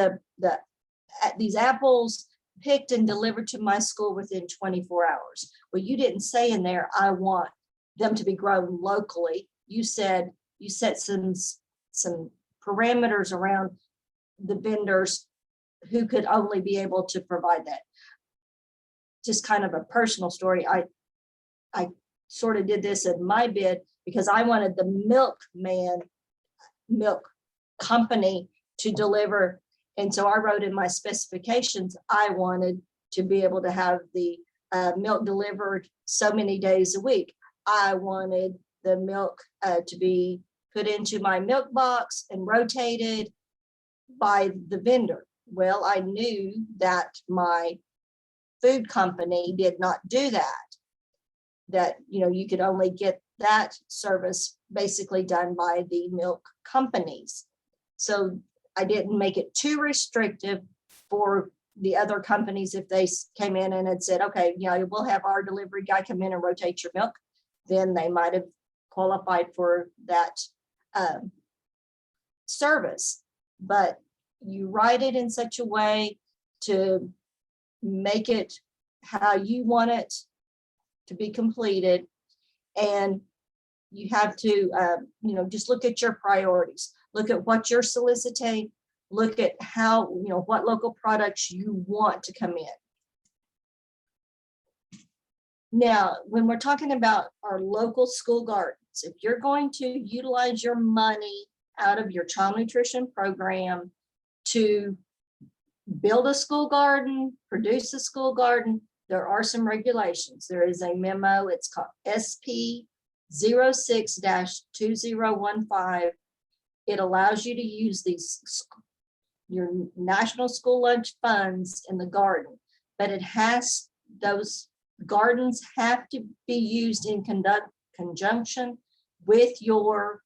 these apples picked and delivered to my school within 24 hours. Well, you didn't say in there, I want them to be grown locally. You said you set some parameters around the vendors who could only be able to provide that. Just kind of a personal story. I sort of did this in my bid because I wanted the milk company to deliver. And so I wrote in my specifications, I wanted to be able to have the milk delivered so many days a week. I wanted the milk to be put into my milk box and rotated by the vendor. Well, I knew that my food company did not do that. That, you know, you could only get that service basically done by the milk companies. So I didn't make it too restrictive for the other companies. If they came in and had said, okay, you know, we'll have our delivery guy come in and rotate your milk, then they might have qualified for that service. But you write it in such a way to make it how you want it to be completed. And you have to, you know, just look at your priorities. Look at what you're soliciting. Look at how, you know, what local products you want to come in. Now, when we're talking about our local school gardens, if you're going to utilize your money out of your child nutrition program to build a school garden, produce a school garden, there are some regulations. There is a memo, it's called SP 06-2015. It allows you to use your National School Lunch Funds in the garden, but those gardens have to be used in conjunction with your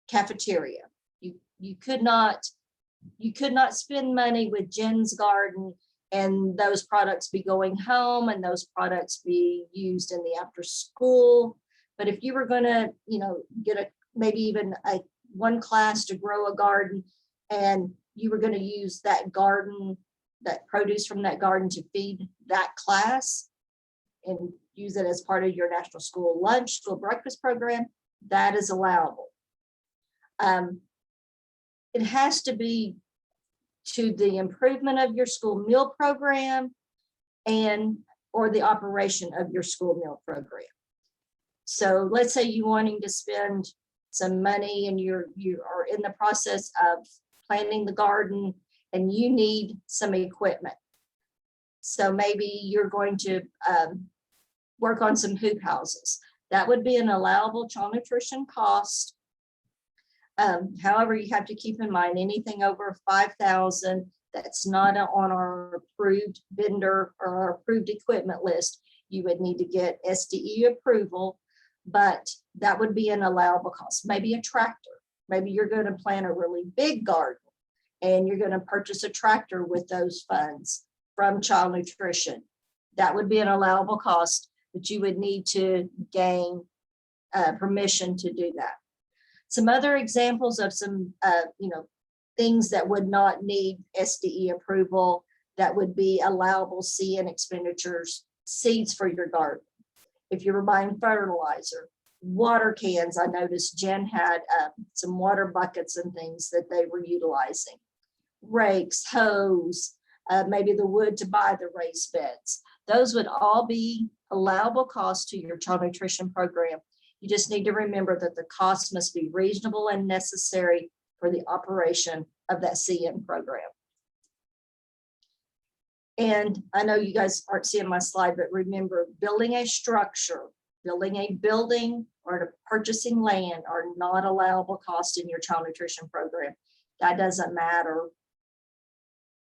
cafeteria. You could not spend money with Jen's garden and those products be going home and those products be used in the after school. But if you were going to, you know, get maybe even one class to grow a garden, and you were going to use that garden, that produce from that garden to feed that class and use it as part of your National School Lunch, School Breakfast program, that is allowable. It has to be to the improvement of your school meal program or the operation of your school meal program. So let's say you're wanting to spend some money and you are in the process of planting the garden and you need some equipment. So maybe you're going to work on some hoop houses. That would be an allowable child nutrition cost. However, you have to keep in mind anything over $5,000 that's not on our approved vendor or our approved equipment list, you would need to get SDE approval, but that would be an allowable cost. Maybe a tractor. Maybe you're going to plant a really big garden and you're going to purchase a tractor with those funds from child nutrition. That would be an allowable cost, but you would need to gain permission to do that. Some other examples of some, things that would not need SDE approval that would be allowable CN expenditures, seeds for your garden. If you were buying fertilizer, water cans, I noticed Jen had some water buckets and things that they were utilizing. Rakes, hose, maybe the wood to buy the raised beds. Those would all be allowable costs to your child nutrition program. You just need to remember that the cost must be reasonable and necessary for the operation of that CN program. And I know you guys aren't seeing my slide, but remember, building a structure, building a building, or purchasing land are not allowable costs in your child nutrition program. That doesn't matter.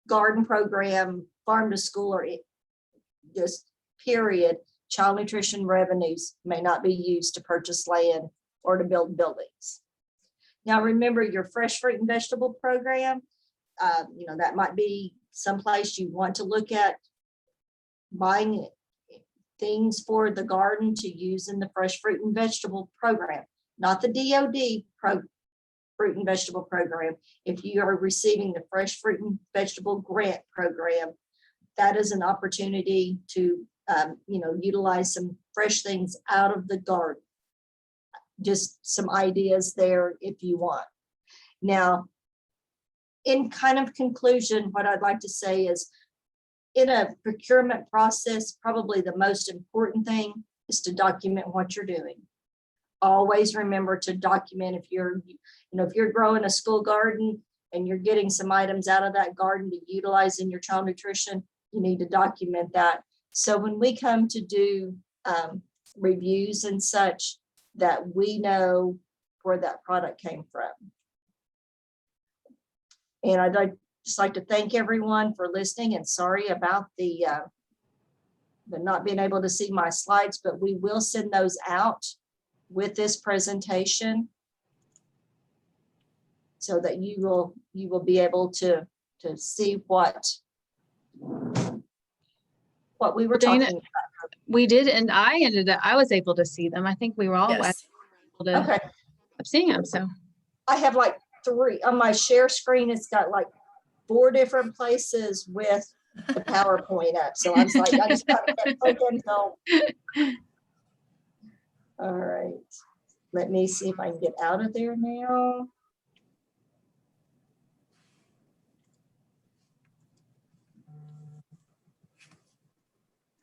Garden program, farm to school, or just period. child nutrition revenues may not be used to purchase land or to build buildings. Now, remember your fresh fruit and vegetable program, that might be someplace you want to look at buying things for the garden to use in the fresh fruit and vegetable program, not the DOD fruit and vegetable program. If you are receiving the fresh fruit and vegetable grant program, that is an opportunity to, utilize some fresh things out of the garden. Just some ideas there if you want. Now, in kind of conclusion, what I'd like to say is in a procurement process, probably the most important thing is to document what you're doing. Always remember to document if you're growing a school garden and you're getting some items out of that garden to utilize in your child nutrition, you need to document that. So when we come to do reviews and such, that we know where that product came from. And I'd just like to thank everyone for listening, and sorry about the not being able to see my slides, but we will send those out with this presentation so that you will be able to see what we were Dana, talking about. We did, and I was able to see them. I think we were all Yes. able to Okay, seeing them. So I have like 3 on my share screen. It's got like 4 different places with the PowerPoint up. So I was like, I just got to click until. All right, let me see if I can get out of there now.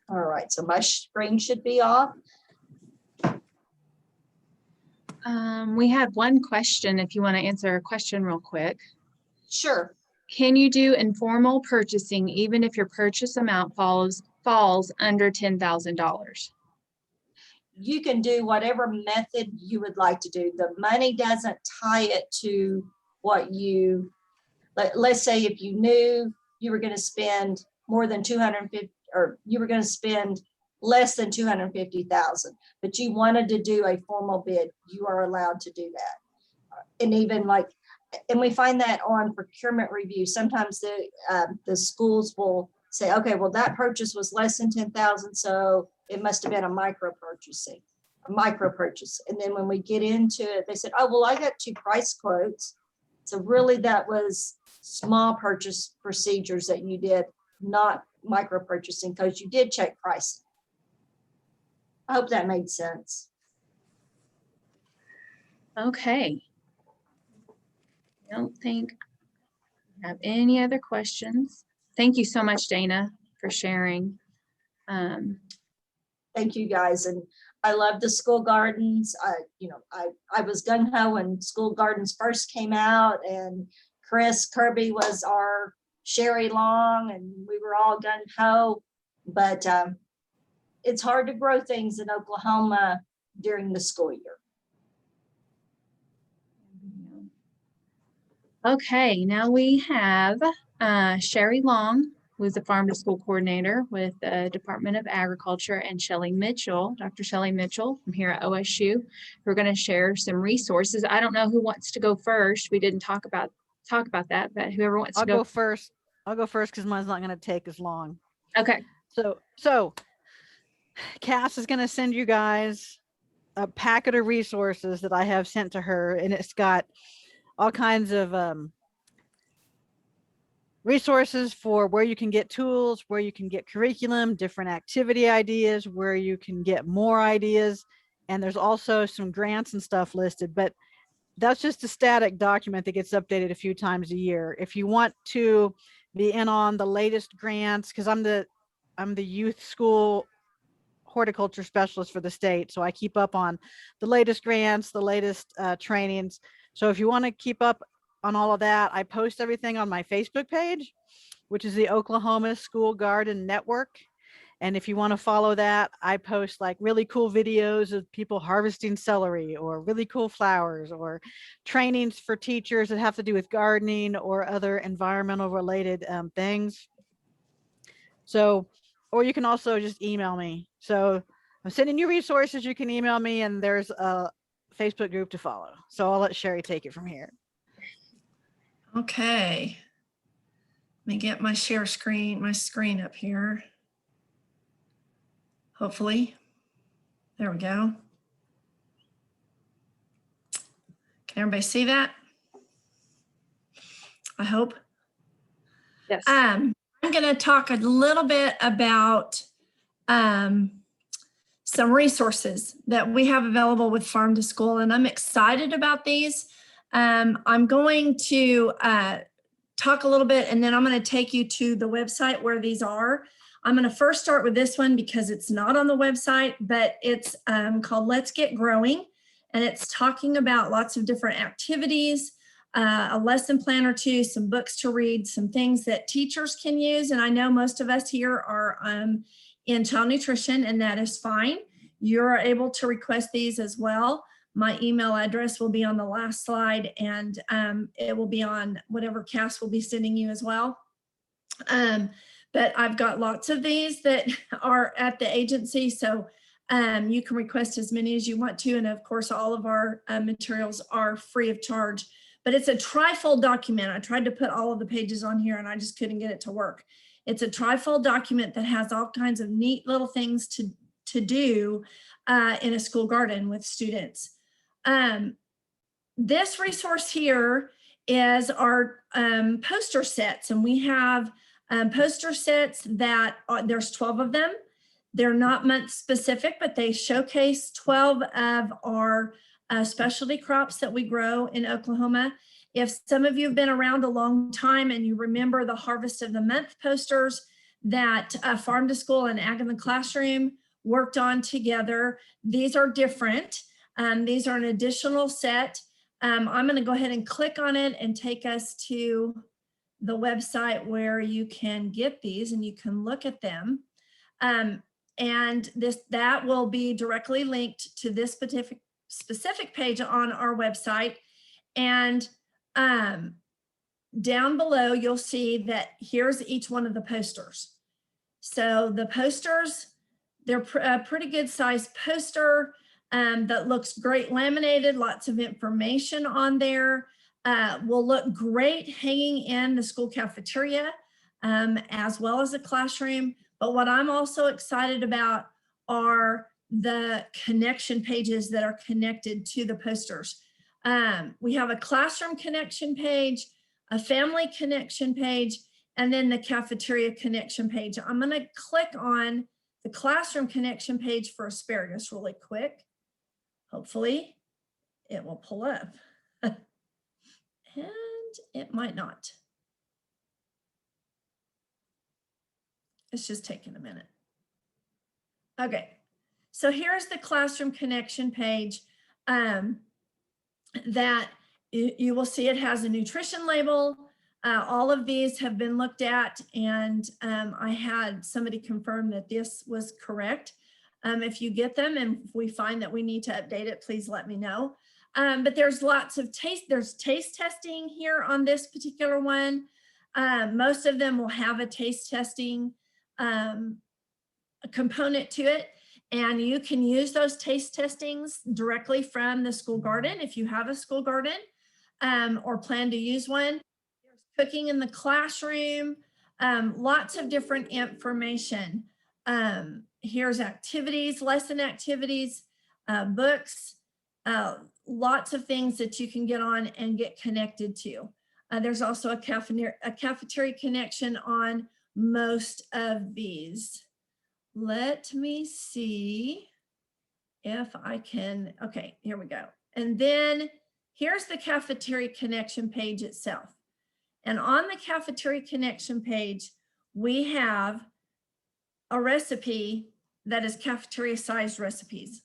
All right, so my screen should be off. we had one question, if you want to answer a question real quick. Sure. Can you do informal purchasing even if your purchase amount falls under $10,000? You can do whatever method you would like to do. The money doesn't tie it to what let's say if you knew you were going to spend more than 250, or you were going to spend less than 250,000, but you wanted to do a formal bid, you are allowed to do that. And even and we find that on procurement review, sometimes the schools will say, okay, well, that purchase was less than 10,000, so it must have been a micro purchase. And then when we get into it, they said, oh, well, I got 2 price quotes. So really that was small purchase procedures that you did, not micro purchasing, because you did check pricing. I hope that made sense. Okay. I don't think I have any other questions. Thank you so much, Dana, for sharing. Thank you, guys. And I love the school gardens. I was gung-ho when school gardens first came out, and Chris Kirby was our Sherry Long, and we were all gung-ho. But it's hard to grow things in Oklahoma during the school year. Okay, now we have Sherry Long, who is the Farm to School Coordinator with the Department of Agriculture, and Shelley Mitchell, Dr. Shelley Mitchell from here at OSU, who are going to share some resources. I don't know who wants to go first. We didn't talk about that, but whoever wants I'll to go. go first. I'll go first because mine's not going to take as long. Okay. So Cass is going to send you guys a packet of resources that I have sent to her, and it's got all kinds of resources for where you can get tools, where you can get curriculum, different activity ideas, where you can get more ideas. And there's also some grants and stuff listed, but that's just a static document that gets updated a few times a year. If you want to be in on the latest grants, because I'm the youth school horticulture specialist for the state, so I keep up on the latest grants, the latest trainings. So if you want to keep up on all of that, I post everything on my Facebook page, which is the Oklahoma School Garden Network. And if you want to follow that, I post like really cool videos of people harvesting celery, or really cool flowers, or trainings for teachers that have to do with gardening or other environmental related things. So, or you can also just email me. So I'm sending you resources. You can email me, and there's a Facebook group to follow. So I'll let Sherry take it from here. Okay. Let me get my my screen up here. Hopefully. There we go. Can everybody see that? I hope. Yes. I'm going to talk a little bit about some resources that we have available with Farm to School, and I'm excited about these. I'm going to talk a little bit, and then I'm going to take you to the website where these are. I'm going to first start with this one because it's not on the website, but it's called Let's Get Growing, and it's talking about lots of different activities, a lesson plan or two, some books to read, some things that teachers can use. And I know most of us here are in child nutrition, and that is fine. You're able to request these as well. My email address will be on the last slide, and it will be on whatever Cass will be sending you as well. But I've got lots of these that are at the agency, so you can request as many as you want to. And of course, all of our materials are free of charge. But it's a trifold document. I tried to put all of the pages on here, and I just couldn't get it to work. It's a trifold document that has all kinds of neat little things to do in a school garden with students. This resource here is our poster sets, and we have poster sets that there's 12 of them. They're not month specific, but they showcase 12 of our specialty crops that we grow in Oklahoma. If some of you have been around a long time and you remember the Harvest of the Month posters that Farm to School and Ag in the Classroom worked on together, these are different. These are an additional set. I'm going to go ahead and click on it and take us to the website where you can get these and you can look at them. And that will be directly linked to this specific page on our website. And down below, you'll see that here's each one of the posters. So the posters, they're a pretty good sized poster that looks great laminated, lots of information on there. Will look great hanging in the school cafeteria as well as the classroom. But what I'm also excited about are the connection pages that are connected to the posters. We have a classroom connection page, a family connection page, and then the cafeteria connection page. I'm going to click on the classroom connection page for asparagus really quick. Hopefully it will pull up. And it might not. It's just taking a minute. Okay, so here's the classroom connection page that you will see. It has a nutrition label. All of these have been looked at, and I had somebody confirm that this was correct. If you get them and if we find that we need to update it, please let me know. But there's lots of there's taste testing here on this particular one. Most of them will have a taste testing component to it, and you can use those taste testings directly from the school garden if you have a school garden or plan to use one. There's cooking in the classroom, lots of different information. Here's activities, lesson activities, books, lots of things that you can get on and get connected to. There's also a cafeteria connection on most of these. Let me see if I can, okay, here we go. And then here's the cafeteria connection page itself. And on the cafeteria connection page, we have a recipe that is cafeteria sized recipes.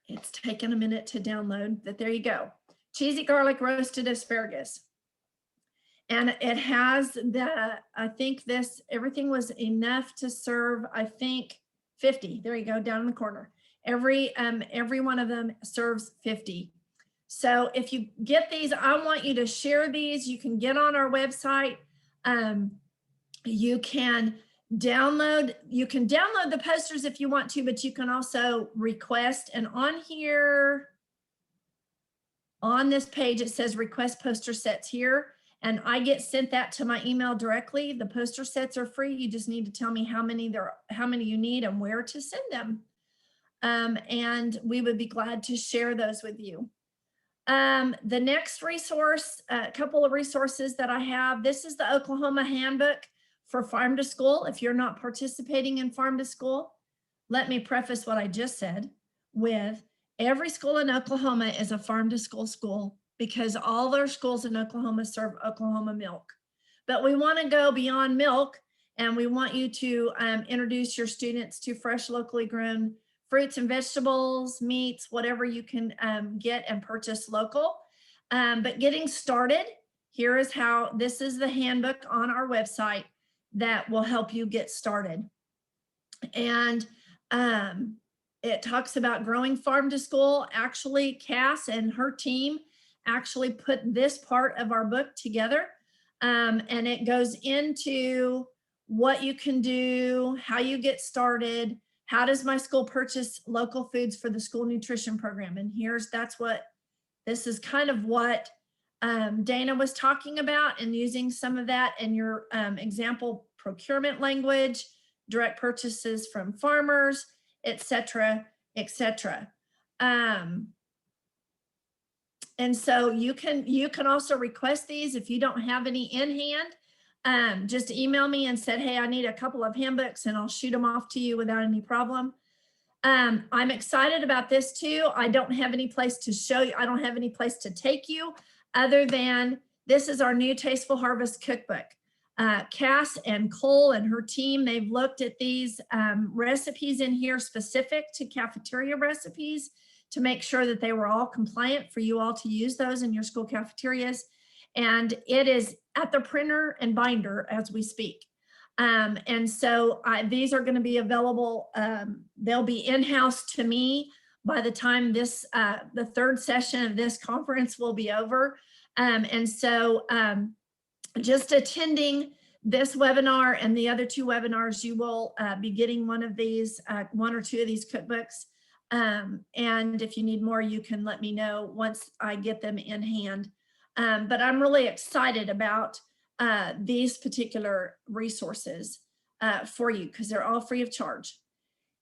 It's taken a minute to download, but there you go. Cheesy garlic roasted asparagus. And it has I think everything was enough to serve, I think 50. There you go, down in the corner. Every one of them serves 50. So if you get these, I want you to share these. You can get on our website. You can you can download the posters if you want to, but you can also request. And on here, on this page, it says request poster sets here. And I get sent that to my email directly. The poster sets are free. You just need to tell me how many you need and where to send them. And we would be glad to share those with you. The next resource, a couple of resources that I have, this is the Oklahoma Handbook for Farm to School. If you're not participating in Farm to School, let me preface what I just said with every school in Oklahoma is a Farm to School school, because all their schools in Oklahoma serve Oklahoma milk. But we want to go beyond milk, and we want you to introduce your students to fresh, locally grown fruits and vegetables, meats, whatever you can get and purchase local. But getting started, here is how, this is the handbook on our website that will help you get started. And it talks about growing farm to school. Actually, Cass and her team actually put this part of our book together. And it goes into what you can do, how you get started, how does my school purchase local foods for the school nutrition program? And this is kind of what Dana was talking about, and using some of that in your example procurement language, direct purchases from farmers, et cetera, et cetera. And so you can also request these if you don't have any in hand. Just email me and said, hey, I need a couple of handbooks, and I'll shoot them off to you without any problem. I'm excited about this too. I don't have any place to show you. I don't have any place to take you other than this is our new Tasteful Harvest cookbook. Cass and Cole and her team, they've looked at these recipes in here specific to cafeteria recipes to make sure that they were all compliant for you all to use those in your school cafeterias. And it is at the printer and binder as we speak. And so these are going to be available. They'll be in-house to me by the time this, the third session of this conference will be over. And so just attending this webinar and the other two webinars, you will be getting one of these, one or two of these cookbooks. And if you need more, you can let me know once I get them in hand. But I'm really excited about these particular resources for you, because they're all free of charge.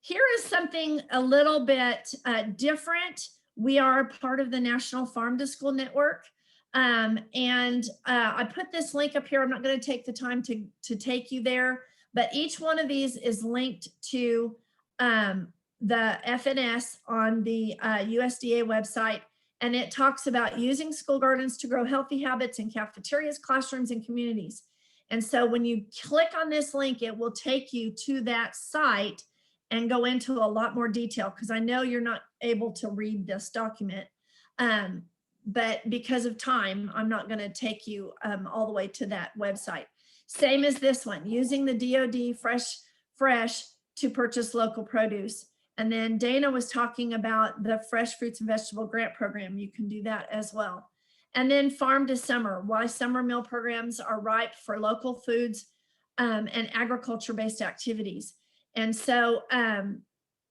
Here is something a little bit different. We are a part of the National Farm to School Network. And I put this link up here. I'm not going to take the time to take you there, but each one of these is linked to the FNS on the USDA website. And it talks about using school gardens to grow healthy habits in cafeterias, classrooms, and communities. And so when you click on this link, it will take you to that site and go into a lot more detail, because I know you're not able to read this document. But because of time, I'm not going to take you all the way to that website. Same as this one, using the DoD Fresh to purchase local produce. And then Dana was talking about the Fresh Fruits and Vegetable Grant Program. You can do that as well. And then Farm to Summer, why summer meal programs are ripe for local foods and agriculture-based activities. And so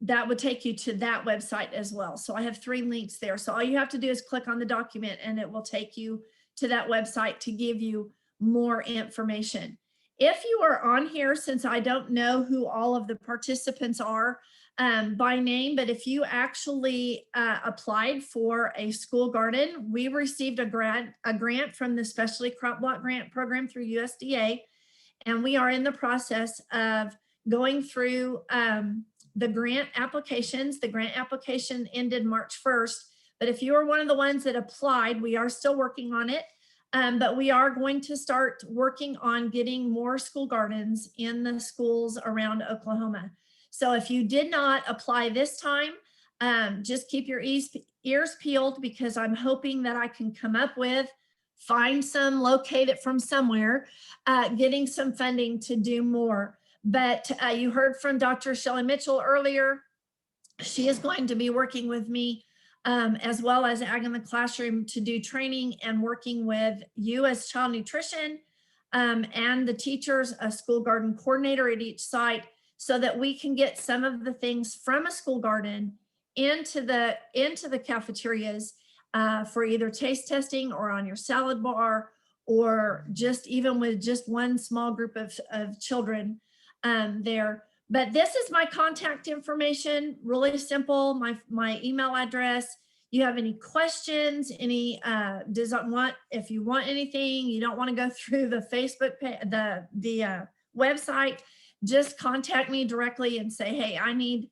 that would take you to that website as well. So I have 3 links there. So all you have to do is click on the document and it will take you to that website to give you more information. If you are on here, since I don't know who all of the participants are by name, but if you actually applied for a school garden, we received a grant from the Specialty Crop Block Grant Program through USDA. And we are in the process of going through the grant applications. The grant application ended March 1st, but if you are one of the ones that applied, we are still working on it. But we are going to start working on getting more school gardens in the schools around Oklahoma. So if you did not apply this time, just keep your ears peeled, because I'm hoping that I can come up with, find some, locate it from somewhere, getting some funding to do more. But you heard from Dr. Shelley Mitchell earlier. She is going to be working with me as well as Ag in the Classroom to do training and working with you as child nutrition and the teachers, a school garden coordinator at each site, so that we can get some of the things from a school garden into the cafeterias for either taste testing or on your salad bar, or just even with just one small group of children there. But this is my contact information, really simple, my email address. You have any questions, any if you want anything, you don't want to go through the Facebook the website, just contact me directly and say, hey, I need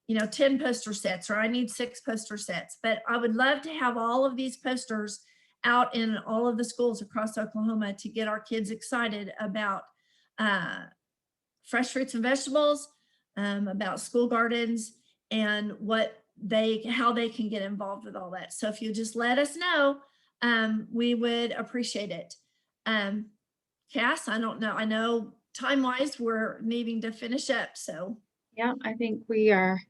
10 poster sets, or I need 6 poster sets. But I would love to have all of these posters out in all of the schools across Oklahoma to get our kids excited about fresh fruits and vegetables, about school gardens, and how they can get involved with all that. So if you just let us know, we would appreciate it. Cass, I don't know. I know time-wise we're needing to finish up, so. Yeah, I think we are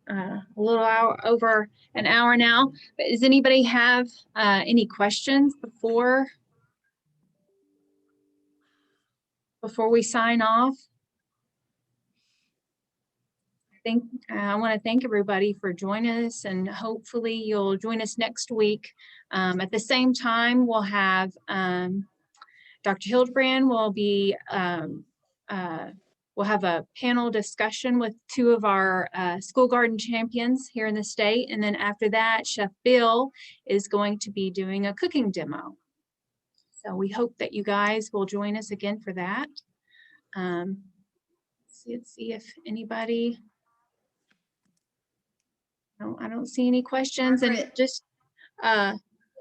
a little over an hour now. But does anybody have any questions before we sign off? I want to thank everybody for joining us, and hopefully you'll join us next week. At the same time, we'll have Dr. Hildebrand will be we'll have a panel discussion with 2 of our school garden champions here in the state. And then after that, Chef Bill is going to be doing a cooking demo. So we hope that you guys will join us again for that. Let's see if anybody, no, I don't see any questions. And just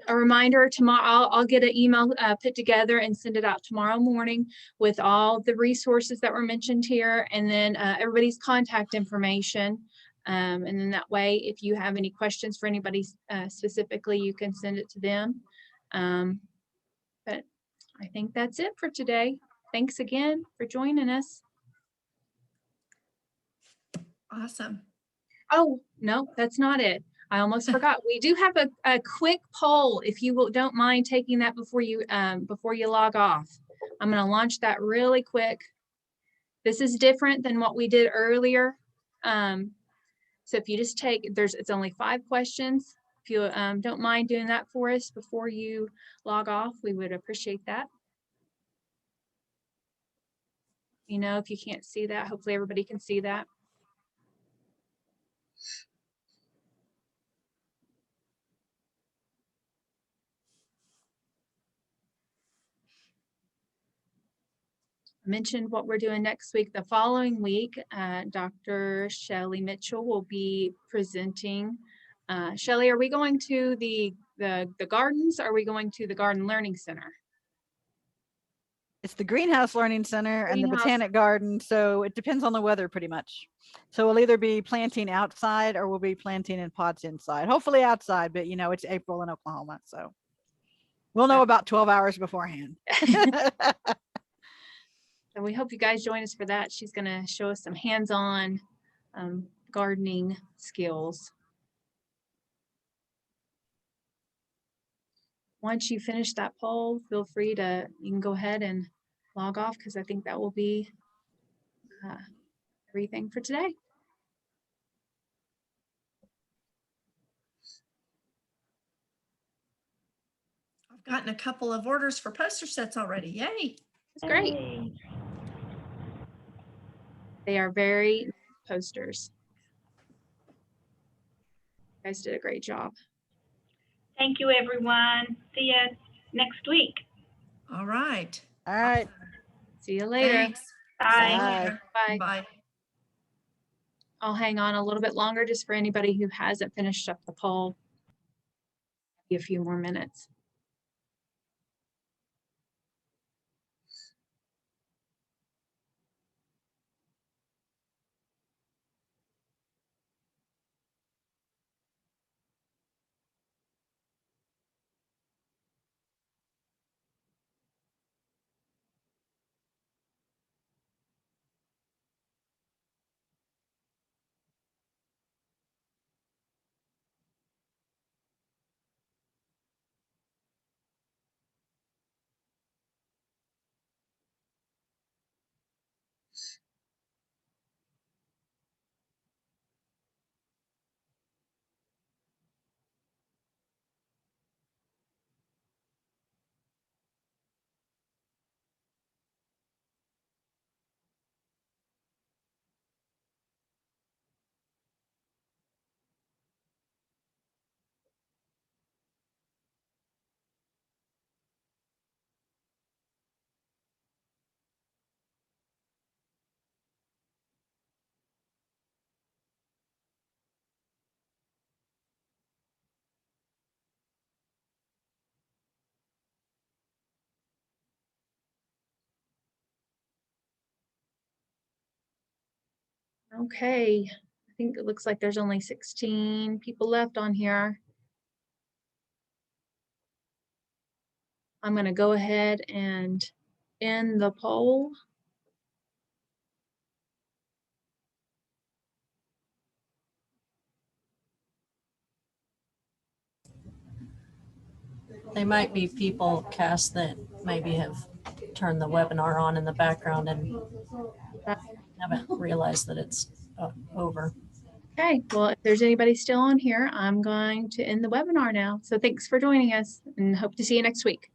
a reminder, tomorrow I'll get an email put together and send it out tomorrow morning with all the resources that were mentioned here, and then everybody's contact information. And then that way, if you have any questions for anybody specifically, you can send it to them. But I think that's it for today. Thanks again for joining us. Awesome. Oh, no, that's not it. I almost forgot. We do have a quick poll, if you don't mind taking that before you log off. I'm going to launch that really quick. This is different than what we did earlier. So if you just take, it's only 5 questions. If you don't mind doing that for us before you log off, we would appreciate that. If you can't see that, hopefully everybody can see that. Mentioned what we're doing next week. The following week, Dr. Shelley Mitchell will be presenting. Shelley, are we going to the gardens? Or are we going to the Garden Learning Center? It's the Greenhouse Learning Center and the Botanic Garden, so it depends on the weather pretty much. So we'll either be planting outside or we'll be planting in pots inside. Hopefully outside, but it's April in Oklahoma, so we'll know about 12 hours beforehand. So we hope you guys join us for that. She's going to show us some hands-on gardening skills. Once you finish that poll, feel free you can go ahead and log off, because I think that will be everything for today. I've gotten a couple of orders for poster sets already. Yay. It's great. Hey. They are very nice posters. You guys did a great job. Thank you, everyone. See you next week. All right. All right. See you later. Thanks. Bye. Bye. Bye. I'll hang on a little bit longer just for anybody who hasn't finished up the poll. A few more minutes. Okay, I think it looks like there's only 16 people left on here. I'm gonna go ahead and end the poll. They might be people, Cass, that maybe have turned the webinar on in the background and haven't realized that it's over. Okay, well, if there's anybody still on here, I'm going to end the webinar now. So thanks for joining us and hope to see you next week.